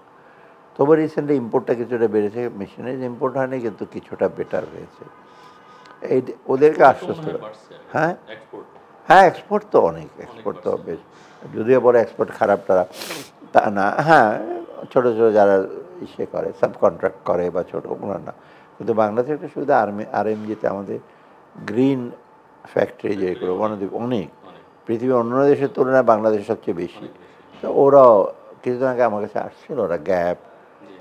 তবে রিসেন্টলি ইম্পোর্টটা কিছুটা বেড়েছে, মেশিনের ইম্পোর্ট হয়নি কিন্তু কিছুটা বেটার হয়েছে। এই ওদেরকে আশ্বস্ত, হ্যাঁ হ্যাঁ, এক্সপোর্ট তো অনেক, এক্সপোর্ট তো বেশ, যদিও বড় এক্সপোর্ট খারাপ তারা তা না, হ্যাঁ ছোটো ছোটো যারা ইসে করে, সাব কন্ট্রাক্ট করে বা ছোটো ওনার না। কিন্তু বাংলাদেশের একটা সুবিধা, আরএমজিতে আমাদের গ্রিন ফ্যাক্টরি যেগুলো অনেক, পৃথিবীর অন্য দেশের তুলনায় বাংলাদেশের সবচেয়ে বেশি। তো ওরাও কিছুদিন আগে আমার কাছে আসছিল, ওরা গ্যাপ,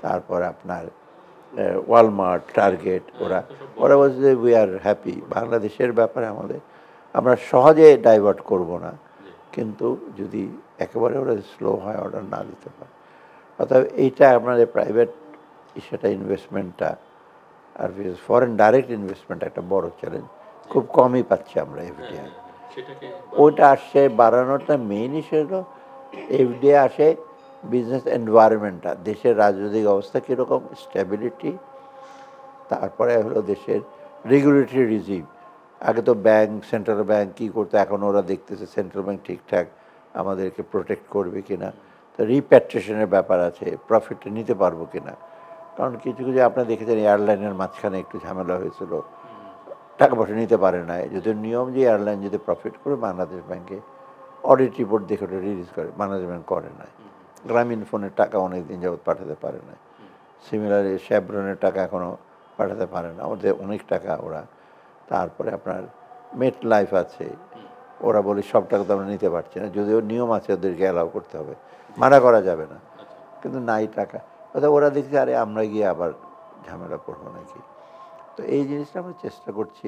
তারপর আপনার ওয়ালমার্ট, টার্গেট, ওরা বলছে যে উই আর হ্যাপি। বাংলাদেশের ব্যাপারে আমরা সহজে ডাইভার্ট করব না, কিন্তু যদি একেবারে ওরা স্লো হয়, অর্ডার না দিতে পারে। অর্থাৎ এইটা আপনাদের প্রাইভেট সেটা ইনভেস্টমেন্টটা, আর ফরেন ডাইরেক্ট ইনভেস্টমেন্ট একটা বড় চ্যালেঞ্জ, খুব কমই পাচ্ছি আমরা এফডিআই। ওইটা আসছে বাড়ানোটা মেইন ইস্যু হলো, এফডিআই আসে বিজনেস এনভায়রনমেন্টটা, দেশের রাজনৈতিক অবস্থা কীরকম, স্টেবিলিটি, তারপরে হলো দেশের রেগুলেটরি রিজিম। আগে তো ব্যাংক, সেন্ট্রাল ব্যাংক কী করতো, এখন ওরা দেখতেছে সেন্ট্রাল ব্যাংক ঠিকঠাক আমাদেরকে প্রোটেক্ট করবে কিনা, তো রিপ্যাট্রিয়েশনের ব্যাপার আছে, প্রফিটটা নিতে পারবো কিনা। কারণ কিছু কিছু আপনারা দেখেছেন এয়ারলাইনের মাঝখানে একটু ঝামেলা হয়েছিল, টাকা পয়সা নিতে পারে না, যদি নিয়ম যে এয়ারলাইন যদি প্রফিট করে বাংলাদেশ ব্যাংকে অডিট রিপোর্ট দেখে ওটা রিলিজ করে, বাংলাদেশ ব্যাংক করে না। গ্রামীণ ফোনের টাকা অনেক দিন যাবৎ পাঠাতে পারে না, সিমিলারলি শেভরনের টাকা এখনও পাঠাতে পারে না, ওদের অনেক টাকা ওরা। তারপরে আপনার মেট লাইফ আছে, ওরা বলে সব টাকা তো আমরা নিতে পারছি না, যদিও নিয়ম আছে ওদেরকে অ্যালাউ করতে হবে, মানা করা যাবে না, কিন্তু নাই টাকা। অর্থাৎ ওরা দেখছে আরে আমরা গিয়ে আবার ঝামেলা পড়বো নাকি। তো এই জিনিসটা আমরা চেষ্টা করছি,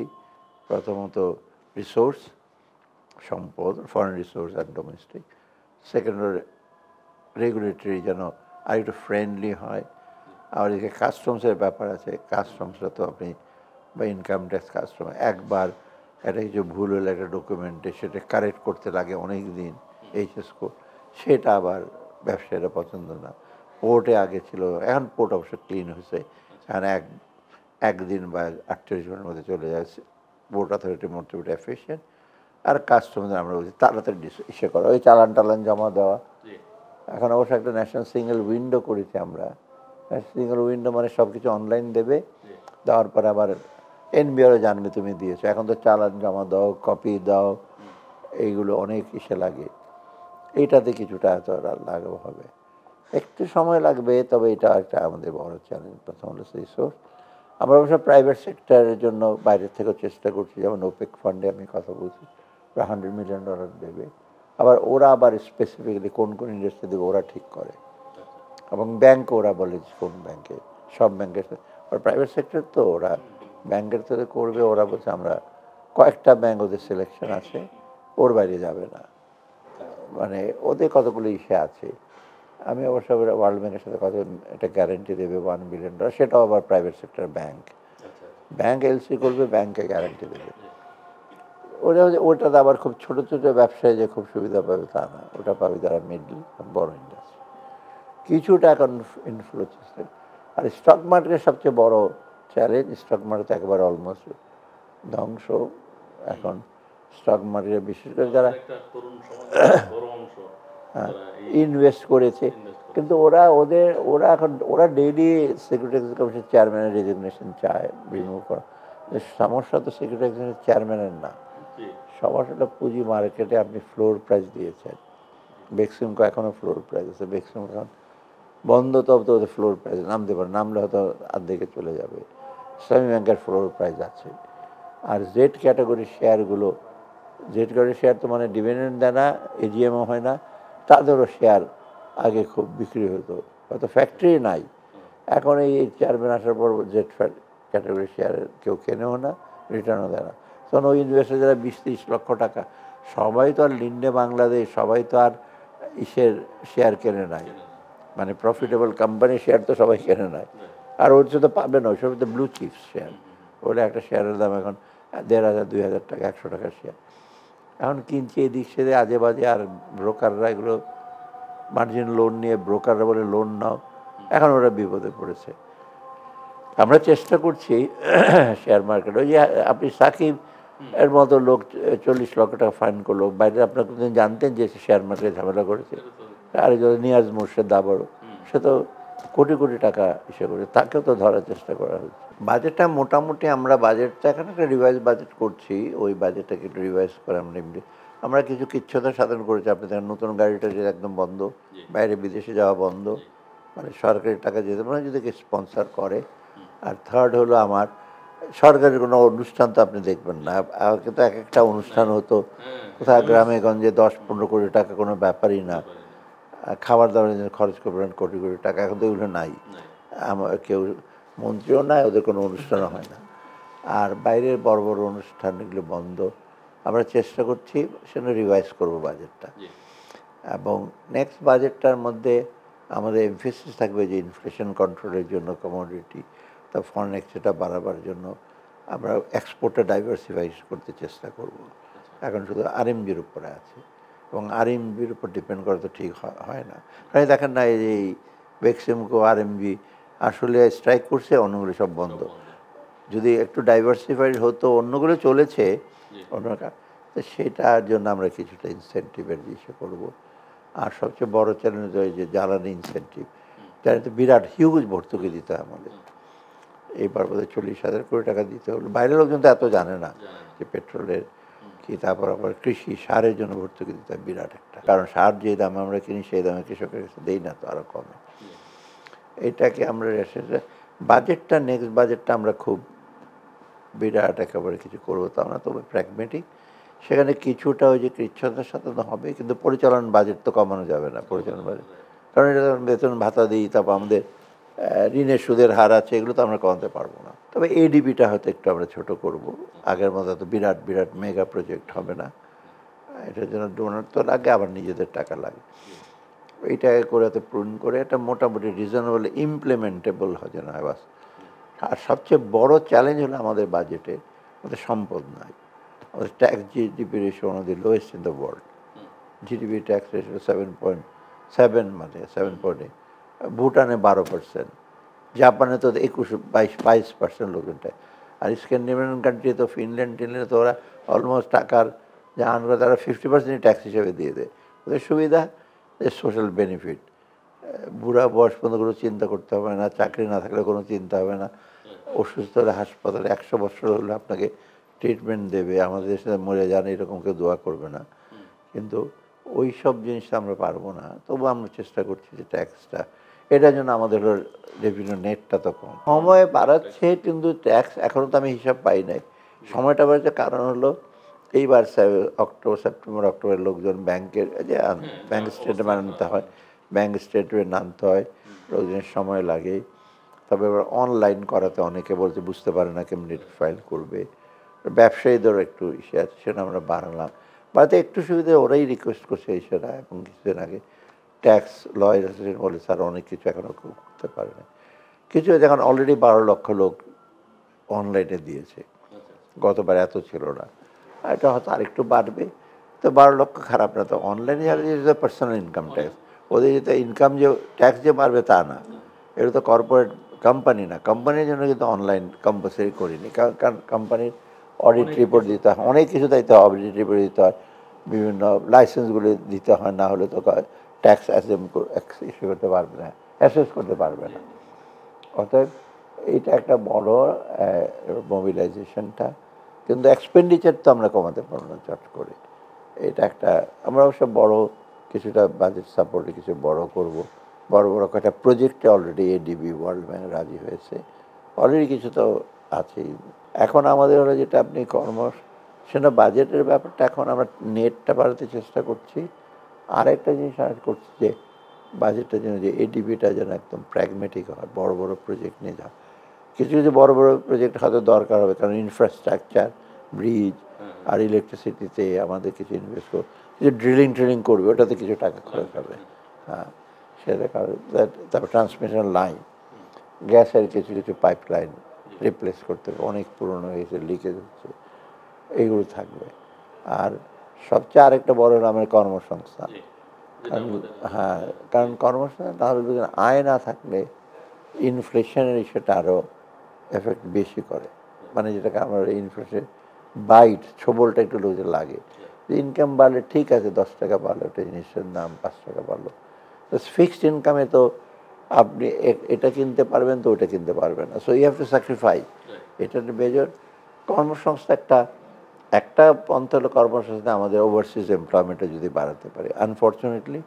প্রথমত রিসোর্স, সম্পদ, foreign resource and domestic. Second regulatory যেন আরেকটু ফ্রেন্ডলি হয়। আর এদিকে কাস্টমসের ব্যাপার আছে, কাস্টমসরা তো আপনি বা ইনকাম ট্যাক্স কাস্টমার একবার একটা কিছু ভুল হলে একটা ডকুমেন্টে সেটা কারেক্ট করতে লাগে অনেক দিন এইচএস কোড, সেটা আবার ব্যবসায়ীরা পছন্দ না। পোর্টে আগে ছিল, এখন পোর্ট অবশ্য ক্লিন হয়েছে, এখন একদিন বা 48 ঘন্টার মধ্যে চলে যাচ্ছে। পোর্ট অথরিটি মোটামুটি এফিসিয়েন্ট। আর কাস্টমারদের আমরা বলছি তাড়াতাড়ি ইসে করা, ওই চালান টালান জমা দেওয়া। এখন অবশ্য একটা ন্যাশনাল সিঙ্গেল উইন্ডো করেছি আমরা। সিঙ্গেল উইন্ডো মানে সব কিছু অনলাইন দেবে, দেওয়ার পরে আবার এনবিআরও জানবে তুমি দিয়েছো। এখন তো চালান জমা দাও, কপি দাও, এইগুলো অনেক ইসে লাগে। এইটাতে কিছুটা এত লাঘব হবে, একটু সময় লাগবে, তবে এটা একটা আমাদের বড় চ্যালেঞ্জ। প্রথম হলো রিসোর্স। আমরা অবশ্য প্রাইভেট সেক্টরের জন্য বাইরের থেকেও চেষ্টা করছি, যেমন ওপেক ফান্ডে আমি কথা বলছি, ওরা $100 মিলিয়ন দেবে। আবার ওরা আবার স্পেসিফিক্যালি কোন কোন ইন্ডাস্ট্রি দেবে ওরা ঠিক করে, এবং ব্যাংক ওরা বলে কোন ব্যাংকে, সব ব্যাংকের ওরা প্রাইভেট সেক্টর তো ওরা ব্যাংকের থেকে করবে। ওরা বলছে আমরা কয়েকটা ব্যাংক ওদের সিলেকশন আছে, ওর বাইরে যাবে না, মানে ওদের কতগুলো ইসে আছে। আমি অবশ্য ওয়ার্ল্ড ব্যাংকের সাথে কথা, একটা গ্যারেন্টি দেবে $1 বিলিয়ন, সেটাও আবার private sector bank, bank LC করবে, ব্যাংকে গ্যারেন্টি দেবে। ওটাতে আবার খুব ছোট ছোট ব্যবসায়ী যে খুব সুবিধা পাবে তা না, ওটা পাবে যারা মিডল বড় ইন্ডাস্ট্রি। কিছুটা এখন ইনফ্লো চেষ্টা। আর স্টক মার্কেটের সবচেয়ে বড় চ্যালেঞ্জ, স্টক মার্কেট একবার অলমোস্ট ধ্বংস এখন। স্টক মার্কেটে বিশেষ করে যারা ইনভেস্ট করেছে, কিন্তু ওরা এখন ডেইলি সিকিউরিটি কমিশন চেয়ারম্যানের রেজিগনেশন চায়, রিমুভ করা। সমস্যা তো সিকিউরিটি এক্সচেঞ্জের চেয়ারম্যানের না, সমস্যাটা পুঁজি মার্কেটে আপনি ফ্লোর প্রাইস দিয়েছেন। বেক্সিমকো এখনও ফ্লোর প্রাইস আছে, বেক্সিমকো এখন বন্ধ, তবে তো ওদের ফ্লোর প্রাইস নামতে পারে, নামলে হয়তো আর্ধেকে চলে যাবে। ইসলামী ব্যাংকের ফ্লোর প্রাইস আছে। আর জেড ক্যাটাগরির শেয়ারগুলো, জেড ক্যাটাগরির শেয়ার তো মানে ডিভিডেন্ড দেয় না, এজিএমও হয় না, তাদেরও শেয়ার আগে খুব বিক্রি হতো, হয়তো ফ্যাক্টরি নাই। এখন এই চেয়ারম্যান আসার পর জেড ক্যাটাগরির শেয়ার কেউ কেনেও না, রিটার্নও দেয় না। তখন ওই ইনভেস্টার যারা 20-30 লক্ষ টাকা, সবাই তো আর লিন্ডে বাংলাদেশ, সবাই তো আর শেয়ার কেনে নাই, মানে প্রফিটেবল কোম্পানির শেয়ার তো সবাই কেনে নাই। আর ওর তো পাবে না, ওইসব তো ব্লু চিপস শেয়ার। ওটা একটা শেয়ারের দাম এখন 1500-2000 টাকা, 100 টাকার শেয়ার। এখন কিনছে এদিক সেদিক আজে বাজে, আর ব্রোকাররা এগুলো মার্জিন লোন নিয়ে, ব্রোকাররা বলে লোন নাও, এখন ওরা বিপদে পড়েছে। আমরা চেষ্টা করছি শেয়ার মার্কেট, ওই যে আপনি সাকিব এর মতো লোক 40 লক্ষ টাকা ফাইন করলো, বাইরে আপনার কোনদিন জানতেন যে শেয়ার মার্কেটে ঝামেলা করেছে? আর নিয়াজ মোর্শেদ দাবড়, সে তো কোটি কোটি টাকা ইসে করে, তাকেও তো ধরার চেষ্টা করা হচ্ছে। বাজেটটা মোটামুটি আমরা বাজেটটা এখন একটা রিভাইজ বাজেট করছি, ওই বাজেটটাকে একটু রিভাইজ করে আমরা কিছু কিচ্ছুতা সাধন করেছি। আপনি দেখেন নতুন গাড়িটা যে একদম বন্ধ, বাইরে বিদেশে যাওয়া বন্ধ, মানে সরকারি টাকা যেতে পারে যদি কেউ স্পন্সার করে। আর থার্ড হলো আমার সরকারের কোনো অনুষ্ঠান তো আপনি দেখবেন না, কিন্তু এক একটা অনুষ্ঠান হতো কোথাও গ্রামে গঞ্জে 10-15 কোটি টাকা, কোনো ব্যাপারই না। খাবার দাবার জন্য খরচ করবেন কোটি কোটি টাকা, এখন তো এগুলো নাই। আমার কেউ মন্ত্রীও নাই, ওদের কোনো অনুষ্ঠানও হয় না। আর বাইরের বড় বড় অনুষ্ঠান এগুলো বন্ধ। আমরা চেষ্টা করছি সেটা রিভাইজ করবো বাজেটটা, এবং নেক্সট বাজেটটার মধ্যে আমাদের এমফেসিস থাকবে যে ইনফ্লেশন কন্ট্রোলের জন্য কমোডিটি, তা ফরেন এক্সচেঞ্জটা বাড়াবার জন্য আমরা এক্সপোর্টটা ডাইভার্সিফাই করতে চেষ্টা করব। এখন শুধু আরএমবির উপরে আছে, এবং আরএমবির উপর ডিপেন্ড করা তো ঠিক হয় না। কারণ দেখেন না, এই বেক্সিমকো আরএমবি আসলে স্ট্রাইক করছে, অন্যগুলো সব বন্ধ। যদি একটু ডাইভার্সিফাইড হতো, অন্যগুলো চলেছে অন্য, তো সেটার জন্য আমরা কিছুটা ইনসেন্টিভের বিষয় করব। আর সবচেয়ে বড় চ্যালেঞ্জ হয় যে জ্বালানি ইনসেন্টিভ, যারা তো বিরাট হিউজ ভর্তুকি দিতে হয় আমাদের। এইবার বোধহয় 40,000 কোটি টাকা দিতে হলো। বাইরের লোকজন তো এত জানে না যে পেট্রোলের কি, তারপর আবার কৃষি সারের জন্য ভর্তুকি দিতে হয় বিরাট একটা, কারণ সার যে দামে আমরা কিনি সেই দামে কৃষকের কাছে দেই না, তো আরও কমে। এটাকে আমরা বাজেটটা, নেক্সট বাজেটটা আমরা খুব বিরাট একেবারে কিছু করবো তা না, তবে প্র্যাগমেটিক। সেখানে কিছুটা ওই যে কৃচ্ছতার সাথে তো হবে, কিন্তু পরিচালন বাজেট তো কমানো যাবে না, পরিচালন বাজেট, কারণ এটা বেতন ভাতা দিই, তারপর আমাদের ঋণের সুদের হার আছে, এগুলো তো আমরা কমাতে পারবো না। তবে এডিবিটা হয়তো একটু আমরা ছোটো করব, আগের মতো তো বিরাট বিরাট মেগা প্রজেক্ট হবে না। এটার জন্য ডোনার তো লাগে, আবার নিজেদের টাকা লাগে। এইটাকে করে পূরণ করে এটা মোটামুটি রিজনেবল ইমপ্লিমেন্টেবল হয় যেন হয়, বাস আর সবচেয়ে বড় চ্যালেঞ্জ হলো আমাদের বাজেটে আমাদের সম্পদ নাই। আমাদের tax GDP ratio one of the lowest in the world. GDP tax ratio 7.7, মানে 7.8। ভুটানে 12%, জাপানে তো 22% লোকজন টাকা। আর স্ক্যান্ডিনেভিয়ান কান্ট্রি তো ফিনল্যান্ড টিনল্যান্ড তো ওরা অলমোস্ট টাকার যে আর্ন করে তারা 50% ট্যাক্স হিসেবে দিয়ে দেয়। ওদের সুবিধা যে সোশ্যাল বেনিফিট, বুড়া বয়স পর্যন্ত কোনো চিন্তা করতে হবে না, চাকরি না থাকলে কোনো চিন্তা হবে না, অসুস্থ হলে হাসপাতালে 100 বছর হলে আপনাকে ট্রিটমেন্ট দেবে। আমাদের দেশে মরে যান এরকম কেউ দোয়া করবে না। কিন্তু ওই সব জিনিসটা আমরা পারবো না, তবু আমরা চেষ্টা করছি যে ট্যাক্সটা, এটার জন্য আমাদের রেভিনিউ নেটটা তো কম। সময় বাড়াচ্ছে কিন্তু ট্যাক্স এখনও তো আমি হিসাব পাই নাই। সময়টা বাড়াচ্ছে কারণ হলো এইবার সেপ্টেম্বর অক্টোবরের লোকজন ব্যাংকের যে ব্যাংক স্টেটমেন্ট আনতে হয়, ব্যাংক স্টেটমেন্ট আনতে হয়, লোকজনের সময় লাগে। তবে এবার অনলাইন করাতে অনেকে বলছে বুঝতে পারে না কেমনি ফাইল করবে। ব্যবসায়ীদের একটু ইসে আছে, সেটা আমরা বাড়ালাম। বাড়াতে একটু সুবিধা ওরাই রিকোয়েস্ট করছে সেটা। এবং কিছুদিন আগে ট্যাক্স লয়ার অ্যাসোসিয়েশন বলে স্যার অনেক কিছু এখনও করতে পারে না। কিছু এখন অলরেডি 12 লক্ষ লোক অনলাইনে দিয়েছে, গতবার এত ছিল না। আর এটা হয়তো আরেকটু বাড়বে। তো 12 লক্ষ খারাপ না। তো অনলাইনে যারা পার্সোনাল ইনকাম ট্যাক্স, ওদের যেটা ইনকাম যে ট্যাক্স যে বাড়বে তা না। এটা তো কর্পোরেট কোম্পানি না, কোম্পানির জন্য কিন্তু অনলাইন কম্পালসারি করিনি। কারণ কোম্পানির অডিট রিপোর্ট দিতে হয়, অনেক কিছু দিতে হয়, অডিট রিপোর্ট দিতে হয়, বিভিন্ন লাইসেন্সগুলো দিতে হয়, না হলে তো ট্যাক্স ইস্যু করতে পারবে না, অ্যাসেস করতে পারবে না। অতএব এইটা একটা বড় মোবিলাইজেশনটা। কিন্তু এক্সপেন্ডিচার তো আমরা কমাতে পারবো না চট করে। এটা একটা, আমরা অবশ্য বড় কিছুটা বাজেট সাপোর্টে কিছু বড় করব। বড় বড় কয়েকটা প্রজেক্টে অলরেডি এডিবি ওয়ার্ল্ড ব্যাংক রাজি হয়েছে, অলরেডি কিছু তো আছেই। এখন আমাদের হলো যেটা আপনি সেটা বাজেটের ব্যাপারটা, এখন আমরা নেটটা বাড়াতে চেষ্টা করছি। আরেকটা জিনিস করছি যে বাজেটটা যেন, যে এডিবিটা যেন একদম প্র্যাগমেটিক হয়, বড় বড় প্রজেক্ট নিয়ে যাওয়া। কিছু কিছু বড় বড় প্রজেক্ট হয়তো দরকার হবে, কারণ ইনফ্রাস্ট্রাকচার, ব্রিজ আর ইলেকট্রিসিটিতে আমাদের কিছু ইনভেস্ট করবে, কিছু ড্রিলিং করবে, ওটাতে কিছু টাকা খরচ হবে। হ্যাঁ, সেটা তারপর ট্রান্সমিশন লাইন, গ্যাসের কিছু কিছু পাইপ লাইন রিপ্লেস করতে হবে, অনেক পুরনো হয়েছে, লিকেজ হচ্ছে, এইগুলো থাকবে। আর সবচেয়ে আরেকটা বড় নামের কর্মসংস্থান। হ্যাঁ, কারণ কর্মসংস্থান তাহলে আয় না থাকলে ইনফ্লেশনের সেটা আরও এফেক্ট বেশি করে। মানে যেটাকে আমরা ইনফ্লেশন বাইট, ছোবলটা একটু লোকের লাগে। ইনকাম বাড়লে ঠিক আছে, 10 টাকা বাড়লো, একটা জিনিসের দাম 5 টাকা বাড়লো। তো ফিক্সড ইনকামে তো আপনি এটা কিনতে পারবেন, তো ওটা কিনতে পারবেন না। So you have to sacrifice. এটা মেজর কর্মসংস্থা একটা পন্থা হলো কর্মসংস্থান আমাদের ওভারসিজ এমপ্লয়মেন্টে যদি বাড়াতে পারে। আনফর্চুনেটলি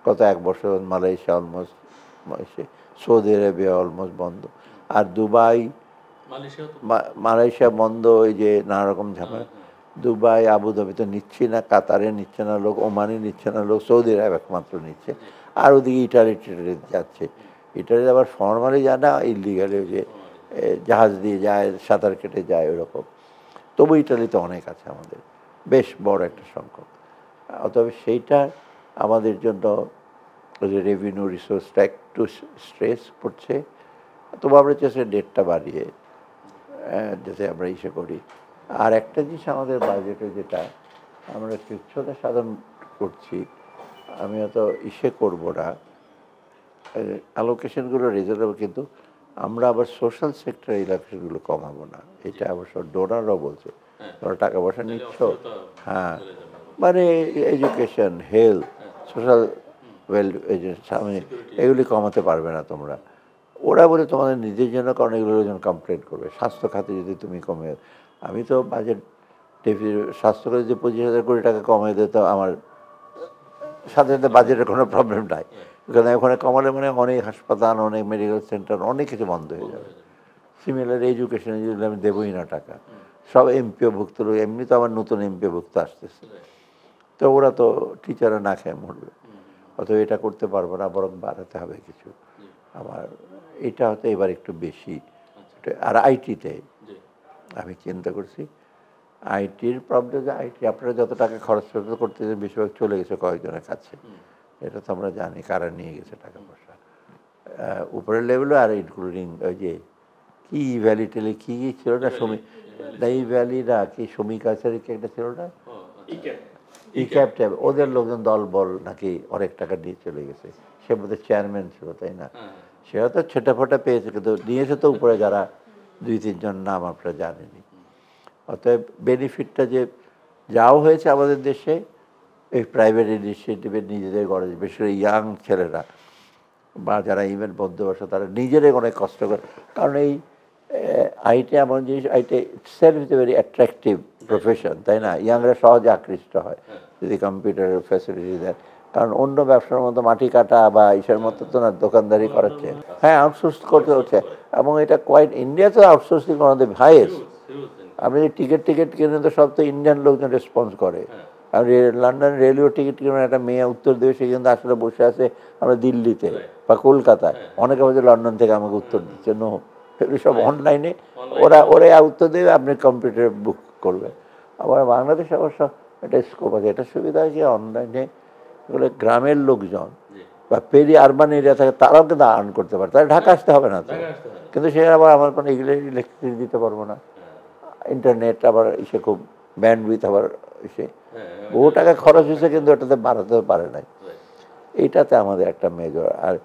গত 1 বছর Malaysia almost, Saudi Arabia almost বন্ধ, আর দুবাই, মালয়েশিয়া বন্ধ, ওই যে নানা রকম ঝামেলা। দুবাই, আবুধাবি তো নিচ্ছি না, কাতারে নিচ্ছে না লোক, ওমানে নিচ্ছে না লোক, সৌদি আরব একমাত্র নিচ্ছে। আর ওদিকে ইটালি যাচ্ছে। ইটালি আবার ফর্মালি যায় না, ইলিগালি, যে জাহাজ দিয়ে যায়, সাঁতার কেটে যায়, ওরকম। তবু ইটালিতে অনেক আছে আমাদের, বেশ বড় একটা সংখ্যক। তবে সেইটা আমাদের জন্য রেভিনিউ রিসোর্সটা একটু স্ট্রেস পড়ছে। তবু আমরা চেষ্টা ডেটটা বাড়িয়ে যাতে আমরা ইসে করি। আর একটা জিনিস আমাদের বাজেটে যেটা আমরা স্বচ্ছতা সাধন করছি, আমি অত ইসে করব না, অ্যালোকেশনগুলো রিজনেবল, কিন্তু আমরা আবার সোশ্যাল সেক্টর অ্যালোকেশনগুলো কমাবো না। এটা অবশ্য ডোনাররাও বলছে, তোমরা টাকা পয়সা নিচ্ছ, হ্যাঁ, মানে এডুকেশন, হেলথ, সোশ্যাল এগুলি কমাতে পারবে না তোমরা। ওরা বলে তোমাদের নিজের জন্য, কারণ এগুলোর জন্য কমপ্লেন করবে। স্বাস্থ্য খাতে যদি তুমি কমে, আমি তো বাজেট স্বাস্থ্য খাতে যে 25,000 কোটি টাকা কমিয়ে দিত, আমার সাথে সাথে বাজেটের কোনো প্রবলেম নাই। কারণ ওখানে কমালে মানে অনেক হাসপাতাল, অনেক মেডিকেল সেন্টার, অনেক কিছু বন্ধ হয়ে যাবে। সিমিলার এডুকেশনে যদি আমি দেবই না টাকা, সব এমপিওভুক্ত লোক, এমনি তো আমার নতুন এমপিওভুক্ত আসতেছে, তো ওরা তো টিচাররা না খেয়ে মরবে। অথবা এটা করতে পারবো না, বরং বাড়াতে হবে কিছু। আমার এটা হয়তো এবার একটু বেশি। আর আইটিতে আমি চিন্তা করছি, আইটির প্রবলেম, যে আইটি আপনারা যত টাকা খরচ করতে বেশিরভাগ চলে গেছে কয়েকজনের কাছে। এটা তো আমরা জানি কারা নিয়ে গেছে টাকা পয়সা, উপরের লেভেলও, আর ইনক্লুডিং ওই যে কি ভ্যালি টেলি কি ছিল না এই ভ্যালি না কি সমীকাচারী কি একটা ছিল না ই ক্যাব ট্যাব ওদের লোকজন দল বল নাকি অনেক টাকা দিয়ে চলে গেছে। সে বোধহয় চেয়ারম্যান ছিল, তাই না? সেও তো ছোটাফোটা পেয়েছে, কিন্তু নিয়েছে তো উপরে যারা 2-3 জন নাম আপনারা জানেনি। অতএব বেনিফিটটা যে যাও হয়েছে আমাদের দেশে এই প্রাইভেট ইনিশিয়েটিভের নিজেদের গড়ে, বিশেষ করে ইয়াং ছেলেরা বা যারা ইভেন্ট বন্ধুবর্ষ তারা নিজেরাই অনেক কষ্ট করে। কারণ এই আইটি এমন জিনিস, IT self is a very attractive profession, তাই না? ইয়াংরা সহজে আকৃষ্ট হয় যদি কম্পিউটারের ফ্যাসিলিটি দেন। কারণ অন্য ব্যবসার মতো মাটি কাটা বা ইসের মতো তো না দোকানদারি করাচ্ছে। হ্যাঁ, আউটসোর্স করতে হচ্ছে, এবং এটা কোয়াইট ইন্ডিয়াতে outsourcing one of the highest. আপনি যে টিকিট কিনে তো সব তো ইন্ডিয়ান লোকজন রেসপন্স করে। আর লন্ডন রেলওয়ে টিকিট কিনে একটা মেয়ে উত্তর দেবে, সে কিন্তু আসলে বসে আছে আমরা দিল্লিতে বা কলকাতায়, অনেকে বলছে লন্ডন থেকে আমাকে উত্তর দিচ্ছে। নো, এগুলো সব অনলাইনে ওরা উত্তর দেবে, আপনি কম্পিউটারে বুক করবেন। আবার বাংলাদেশে অবশ্য একটা স্কোপ আছে, এটা সুবিধা আছে অনলাইনে এগুলো গ্রামের লোকজন বা পেরি আরবান এরিয়া থাকে তারাও কিন্তু আর্ন করতে পারে, তারা ঢাকা আসতে হবে না তো। কিন্তু সে আবার আমার কোনো ইলেকট্রিক দিতে পারবো না, ইন্টারনেট আবার এসে খুব ব্যান্ডউইথ আবার এসে বহু টাকা খরচ হয়েছে, কিন্তু এটাতে বাড়াতেও পারে নাই। এইটাতে আমাদের একটা মেজর। আর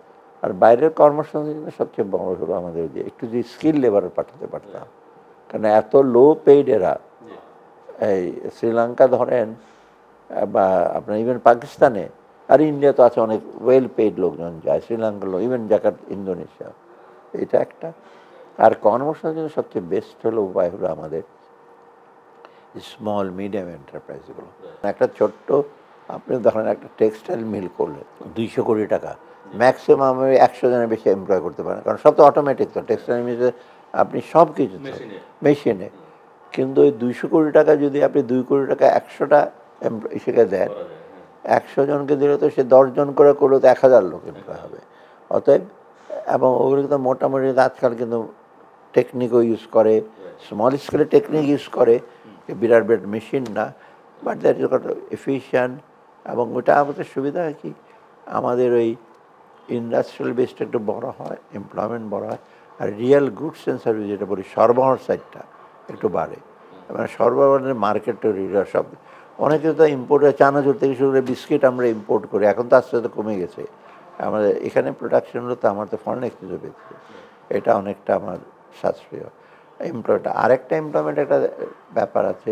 আর বাইরের কর্মসংস্থান সবচেয়ে বড় হলো আমাদের যে একটু যে স্কিল লেবার পাঠাতে পারতাম, কারণ এত লো পেইড এরা। এই শ্রীলঙ্কা ধরেন বা আপনার ইভেন পাকিস্তানে আর ইন্ডিয়া তো আছে অনেক ওয়েল পেইড লোকজন যায় শ্রীলঙ্কার লোক, ইভেন জাকার্তা ইন্দোনেশিয়া। এটা একটা। আর কর্মসংস্থানের সবচেয়ে বেস্ট হলো উপায় হলো আমাদের স্মল মিডিয়াম এন্টারপ্রাইজগুলো। একটা ছোট্ট আপনি ধরেন একটা টেক্সটাইল মিল করলে 200 কোটি টাকা ম্যাক্সিমাম 100 জনের বেশি এমপ্লয় করতে পারেন, কারণ সব তো অটোমেটিক। তো টেক্সটাইল মিলে আপনি সব কিছু মেশিনে, কিন্তু ওই 200 কোটি টাকা যদি আপনি 2 কোটি টাকা 100টা এমপ্লয়িকে দেন, 100 জনকে দিলে তো সে 10 জন করে করলে তো 1000 লোক এমপ্লয় হবে। অতএব এবং ওগুলো তো মোটামুটি আজকাল কিন্তু টেকনিকও ইউজ করে, স্মল স্কেলে টেকনিক ইউজ করে, বিরাট বিরাট মেশিন না, বাট দ্যাট ইজ কত এফিশিয়েন্ট। এবং ওটা আমাদের সুবিধা হয় কি, আমাদের ওই ইন্ডাস্ট্রিয়াল বেসটা একটু বড় হয়, এমপ্লয়মেন্ট বড় হয়, আর রিয়েল গুডস অ্যান্ড সার্ভিস যেটা বলি সরবরাহ সাইডটা একটু বাড়ে। মানে সরবরাহের মার্কেট তৈরি সব। অনেকে তো ইম্পোর্টে চানাচুর থেকে শুরু করে বিস্কিট আমরা ইম্পোর্ট করি, এখন তো আস্তে আস্তে কমে গেছে। আমাদের এখানে প্রোডাকশন হলো তো আমার তো ফরেন এক্সচেঞ্জও বেশি, এটা অনেকটা আমার সাশ্রয় এমপ্লয়টা। আরেকটা এমপ্লয়মেন্ট একটা ব্যাপার আছে,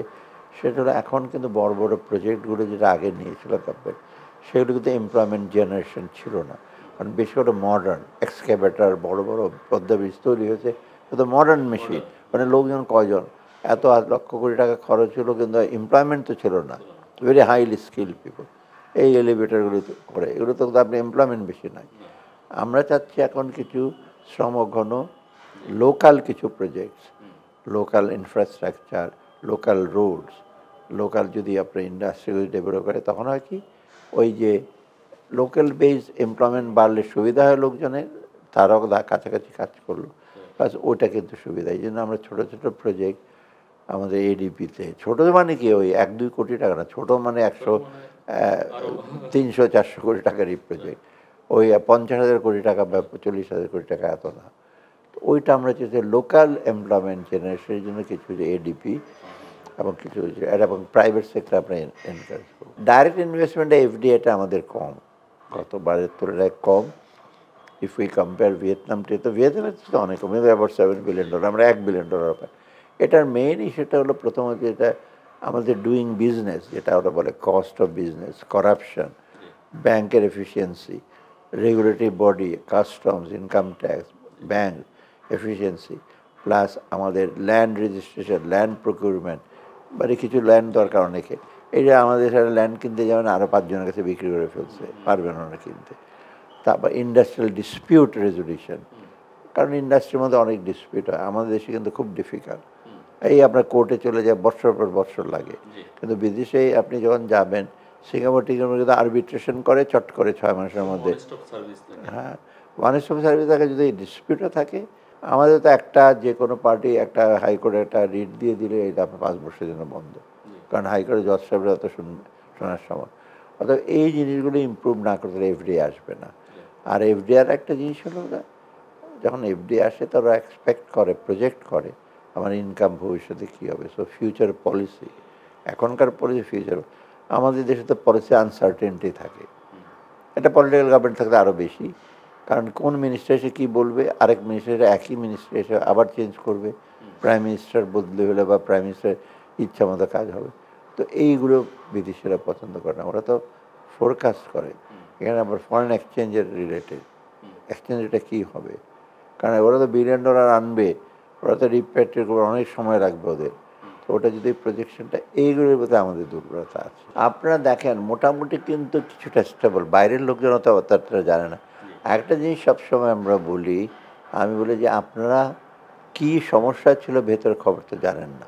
সেটা হলো এখন কিন্তু বড় বড় প্রজেক্টগুলো যেটা আগে নিয়েছিল গভর্নমেন্ট, সেগুলো কিন্তু এমপ্লয়মেন্ট জেনারেশন ছিল না। কারণ বেশি করে মডার্ন এক্সকেভেটার বড় বড় পদ্মা ব্রিজ তৈরি হয়েছে, কিন্তু মডার্ন মেশিন, মানে লোকজন কয়জন, এত লক্ষ কোটি টাকা খরচ হলো, কিন্তু এমপ্লয়মেন্ট তো ছিল না, ভেরি হাইলি স্কিল পিপল। এই এলিভেটারগুলো করে, এগুলো তো আপনি এমপ্লয়মেন্ট বেশি নাই। আমরা চাচ্ছি এখন কিছু শ্রমঘন লোকাল কিছু projects, local infrastructure, local roads, local যদি আপনার ইন্ডাস্ট্রিগুলি ডেভেলপ করে, তখন হয় কি ওই যে লোকাল বেস এমপ্লয়মেন্ট বাড়লে সুবিধা হয় লোকজনের, তারাও কাছাকাছি কাজ করলো, প্লাস ওইটা কিন্তু সুবিধা। এই জন্য আমরা ছোটো ছোটো প্রজেক্ট আমাদের এডিপিতে, ছোটো মানে কি ওই 1-2 কোটি টাকা না, ছোটো মানে 100, 300-400 কোটি টাকারই প্রজেক্ট, ওই 50,000 কোটি টাকা বা 40,000 কোটি টাকা এত না। তো ওইটা আমরা চাইছি লোকাল এমপ্লয়মেন্ট জেনারেশনের জন্য কিছু যে এডিপি এবং কিছু এবং প্রাইভেট সেক্টর আমরা এনকারেজ করব। ডাইরেক্ট ইনভেস্টমেন্টে এফডিআইটা আমাদের কম, গতবারের তুলনায় কম। ইফ উই কম্পেয়ার ভিয়েতনামটি, তো ভিয়েতনামে তো অনেক কম, অ্যাবাউট $7 বিলিয়ন, আমরা $1 বিলিয়ন পাই। এটার মেইন ইস্যুটা হলো প্রথমত যেটা আমাদের ডুইং বিজনেস, যেটা ওরা বলে কস্ট অফ বিজনেস, করাপশন, ব্যাংকের efficiency, regulatory body, customs, income tax, bank efficiency, plus আমাদের ল্যান্ড রেজিস্ট্রেশন, ল্যান্ড প্রকিউরমেন্ট, মানে কিছু ল্যান্ড দরকার অনেকে, এই যে আমাদের সাথে ল্যান্ড কিনতে যাবেন আরও 5 জনের কাছে বিক্রি করে ফেলছে, পারবেন না কিনতে। তারপর ইন্ডাস্ট্রিয়াল ডিসপিউট রেজলিউশন, কারণ ইন্ডাস্ট্রির মধ্যে অনেক ডিসপিউট হয়, আমাদের দেশে কিন্তু খুব ডিফিকাল্ট। এই আপনার কোর্টে চলে যায় বছর পর বছর লাগে, কিন্তু বিদেশে আপনি যখন যাবেন সিঙ্গাপুর টিঙ্গাপুর কিন্তু আরবিট্রেশন করে চট করে 6 মাসের মধ্যে। হ্যাঁ, ওয়ান স্টপ সার্ভিস থাকে। যদি ডিসপিউটও থাকে, আমাদের তো একটা যে কোনো পার্টি একটা হাইকোর্টে একটা রিট দিয়ে দিলে এটা আপনার 5 বছরের জন্য বন্ধ, কারণ হাইকোর্টে জজ সাহেবরা তো শোনার সময়। অর্থাৎ এই জিনিসগুলো ইমপ্রুভ না করতে এফডিআই আসবে না। আর এফডিআর একটা জিনিস হলো না, যখন এফডি আসে তারা এক্সপেক্ট করে, প্রজেক্ট করে আমার ইনকাম ভবিষ্যতে কী হবে। সো ফিউচার পলিসি, এখনকার পলিসি ফিউচার, আমাদের দেশে তো পলিসি আনসার্টেনটি থাকে। এটা পলিটিক্যাল গভর্নমেন্ট থাকলে আরও বেশি, কারণ কোন মিনিস্টার এসে কী বলবে, আরেক মিনিস্টার একই মিনিস্টার এসে আবার চেঞ্জ করবে, প্রাইম মিনিস্টার বদলে হলে বা প্রাইম মিনিস্টার ইচ্ছা মতো কাজ হবে। তো এইগুলো বিদেশিরা পছন্দ করে না, ওরা তো ফোরকাস্ট করে। এখানে আবার ফরেন এক্সচেঞ্জের রিলেটেড, এক্সচেঞ্জ রেটটা কী হবে, কারণ ওরা তো $1 বিলিয়ন আনবে, ওরা তো রিপ্যাট্রিয়েট করবে, অনেক সময় লাগবে ওদের। তো ওটা যদি প্রজেকশনটা, এইগুলোর প্রতি আমাদের দুর্বলতা আছে। আপনারা দেখেন মোটামুটি কিন্তু কিছুটা স্টেবল, বাইরের লোকজন অত অতটা জানে না। একটা জিনিস সবসময় আমরা বলি, আমি বলি যে আপনারা কী সমস্যা ছিল ভেতর খবর তো জানেন না।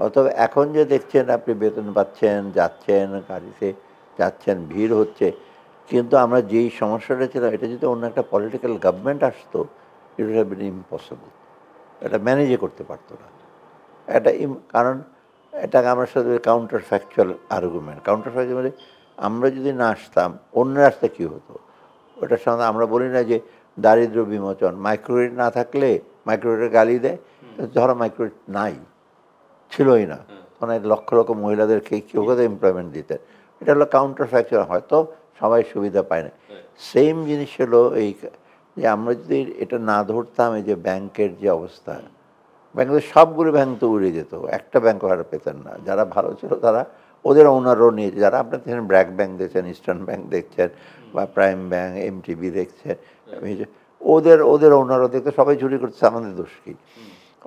অথবা এখন যে দেখছেন আপনি বেতন পাচ্ছেন, যাচ্ছেন গাড়িতে যাচ্ছেন, ভিড় হচ্ছে, কিন্তু আমরা যেই সমস্যাটা ছিল এটা যদি অন্য একটা পলিটিক্যাল গভর্নমেন্ট আসতো, it would have been impossible, এটা ম্যানেজই করতে পারতো না। এটা কারণ এটাকে আমরা সাথে counter factual argument, counter factual মানে আমরা যদি না আসতাম অন্য রাস্তা কী হতো, ওটার সঙ্গে আমরা বলি না যে দারিদ্র্য বিমোচন, মাইক্রোওয়েভ না থাকলে মাইক্রোওয়েভের গালি দেয়, ধরো মাইক্রোওয়েভ নাই, ছিলই না, তখন লক্ষ লক্ষ মহিলাদেরকে কেউ কোথাও এমপ্লয়মেন্ট দিতেন। এটা হলো কাউন্টার ফ্যাকচুয়াল, হয়তো সবাই সুবিধা পায় না। সেম জিনিস হলো এই যে আমরা যদি এটা না ধরতাম, এই যে ব্যাংকের যে অবস্থা, ব্যাংকের সবগুলো ব্যাংক তো উড়ে যেত, একটা ব্যাংকও আর পেতেন না। যারা ভালো ছিল তারা ওদের ওনারও নিয়েছে, যারা আপনার দেখেন ব্র্যাক ব্যাংক দেখছেন, ইস্টার্ন ব্যাংক দেখছেন, বা প্রাইম ব্যাংক, এমটিবি দেখছেন, ওদের ওদের ওনারও দেখতে সবাই চুরি করছে, আমাদের দোষ কি?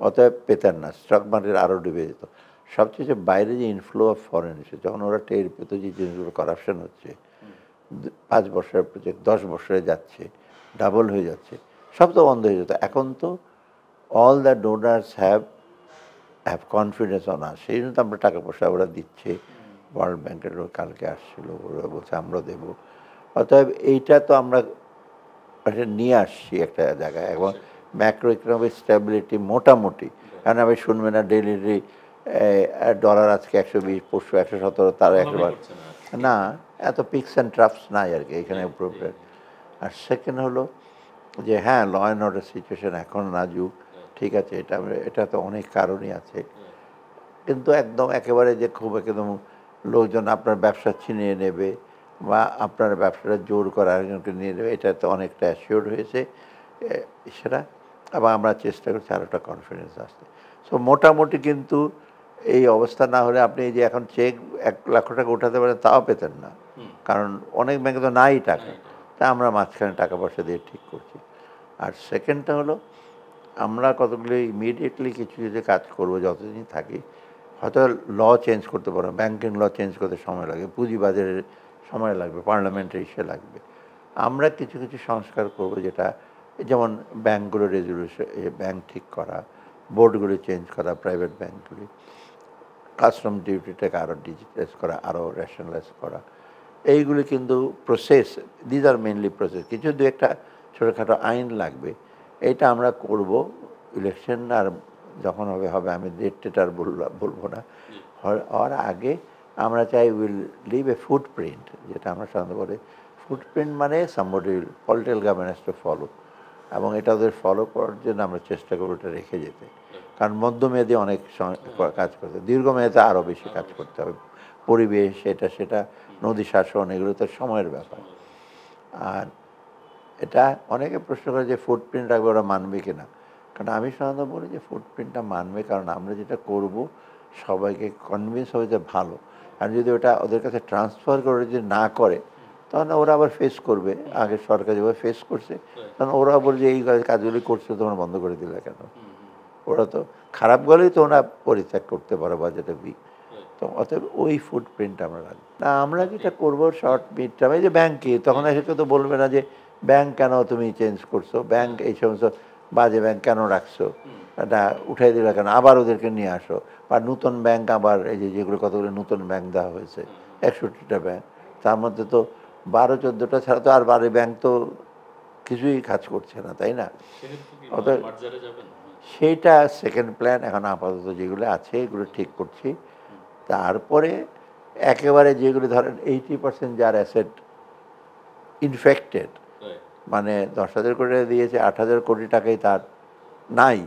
অতএব পেতেন না, স্টক মার্কেট আরও ডুবে যেত। সবচেয়ে যে বাইরে যে ইনফ্লো অফ ফরেন এসে যখন ওরা টের পেত যে জিনিসগুলো করাপশন হচ্ছে, 5 বছরের প্রজেক্ট 10 বছরে যাচ্ছে, ডাবল হয়ে যাচ্ছে, সব তো বন্ধ হয়ে যেত। এখন তো all the donors have confidence on আস, সেই জন্য তো আমরা টাকা পয়সা ওরা দিচ্ছে। ওয়ার্ল্ড ব্যাংকের কালকে আসছিল, ওরা বলছে আমরা দেবো। অতএব এইটা তো আমরা নিয়ে আসছি একটা জায়গায়। এবং ম্যাক্রো ইকোনমিক স্ট্যাবিলিটি মোটামুটি, কারণ আমি শুনবে না ডেলি ডলার আজকে 120, পরশু 117, তার 100 না, এত পিক্স অ্যান্ড ট্রাফস নাই আর কি এখানে অ্যাপ্রোপ্রিয়েট। আর সেকেন্ড হলো যে হ্যাঁ, ল অ্যান্ড অর্ডার সিচুয়েশন এখন নাজুক, ঠিক আছে, এটা তো অনেক কারণই আছে, কিন্তু একদম একেবারে যে খুব একদম লোকজন আপনার ব্যবসা ছিনিয়ে নেবে বা আপনার ব্যবসাটা জোর করে আরেকজনকে নিয়ে নেবে, এটা তো অনেকটা অ্যাসিওর হয়েছে সেটা। আবার আমরা চেষ্টা করছি আরও একটা কনফিডেন্স আসতে। সো মোটামুটি কিন্তু এই অবস্থা না হলে আপনি এই যে এখন চেক 1 লাখ টাকা উঠাতে পারেন তাও পেতেন না, কারণ অনেক ব্যাংকে তো নাই টাকা। তা আমরা মাঝখানে টাকা পয়সা দিয়ে ঠিক করছি। আর সেকেন্ডটা হলো আমরা কতগুলি ইমিডিয়েটলি কিছু কিছু কাজ করবো যতদিন থাকি। হয়তো ল চেঞ্জ করতে পারো, ব্যাংকিং ল চেঞ্জ করতে সময় লাগে, পুঁজিবাজারের সময় লাগবে, পার্লামেন্টের ইসে লাগবে। আমরা কিছু কিছু সংস্কার করব, যেটা যেমন ব্যাংকগুলো রেজুলেশন, ব্যাংক ঠিক করা, বোর্ডগুলি চেঞ্জ করা, প্রাইভেট ব্যাংকগুলি, কাস্টম ডিউটিটাকে আরও ডিজিটাইজ করা, আরও রেশনালাইজ করা, এইগুলি কিন্তু process, these are mainly process. কিছু দু একটা ছোটোখাটো আইন লাগবে, এইটা আমরা করব। ইলেকশন আর যখন হবে হবে, আমি ডেট আর বলবো না, হওয়ার আগে আমরা চাই উইল লিভ এ ফুটপ্রিন্ট, যেটা আমরা সাধারণত বলি ফুটপ্রিন্ট মানে somebody political governance to follow, এবং এটা ওদের ফলো করার জন্য আমরা চেষ্টা করবো এটা রেখে যেতে। কারণ মধ্যমেয়াদী অনেক কাজ করতে, দীর্ঘমেয়াদে আরও বেশি কাজ করতে হবে, পরিবেশ সেটা নদী শাসন, এগুলো তো সময়ের ব্যাপার। আর এটা অনেকে প্রশ্ন করে যে ফুটপ্রিন্ট রাখবে, ওরা মানবে কিনা। কারণ আমি সাধারণত বলি যে ফুটপ্রিন্টটা মানবে, কারণ আমরা যেটা করব সবাইকে কনভিন্স হবে যে ভালো। আর যদি ওটা ওদের কাছে ট্রান্সফার করে যদি না করে, তখন ওরা আবার ফেস করবে, আগে সরকার যেভাবে ফেস করছে, তখন ওরা বলছে এই কাজগুলি করছে তোমরা বন্ধ করে দিলে কেন। ওরা তো খারাপ গেলেই তো ওরা পরিত্যাগ করতে পারে বা যেটা উইক। তো অতএব ওই ফুটপ্রিন্ট আমরা রাখবো না। আমরা যেটা করবো শর্ট মিড টার্মে, যে ব্যাংকে তখন এসে তো বলবে না যে ব্যাংক কেন তুমি চেঞ্জ করছো, ব্যাংক এই সমস্ত বাজে ব্যাংক কেন রাখছো, এটা উঠাই দিলে কেন, আবার ওদেরকে নিয়ে আসো। বা নতুন ব্যাংক, আবার এই যে যেগুলো কতগুলো নতুন ব্যাংক দেওয়া হয়েছে, 61টা ব্যাংক, তার মধ্যে তো 12-14টা ছাড়া তো আর বাড়ি ব্যাংক তো কিছুই কাজ করছে না, তাই না? অতএব সেইটা সেকেন্ড প্ল্যান। এখন আপাতত যেগুলো আছে এগুলো ঠিক করছি। তারপরে একেবারে যেগুলো ধরেন 80% যার অ্যাসেট ইনফেক্টেড, মানে 10,000 কোটি টাকা দিয়েছে, 8,000 কোটি টাকাই তার নাই।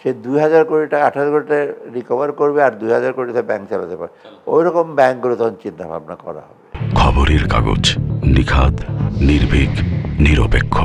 সে 2,000 কোটি টাকা, 8,000 কোটি টাকা রিকভার করবে আর 2,000 কোটি টাকা ব্যাংক চালাতে পারে। ওই রকম ব্যাংকগুলো তখন চিন্তা ভাবনা করা হবে। খবরের কাগজ, নিখাত, নির্ভীক, নিরপেক্ষ।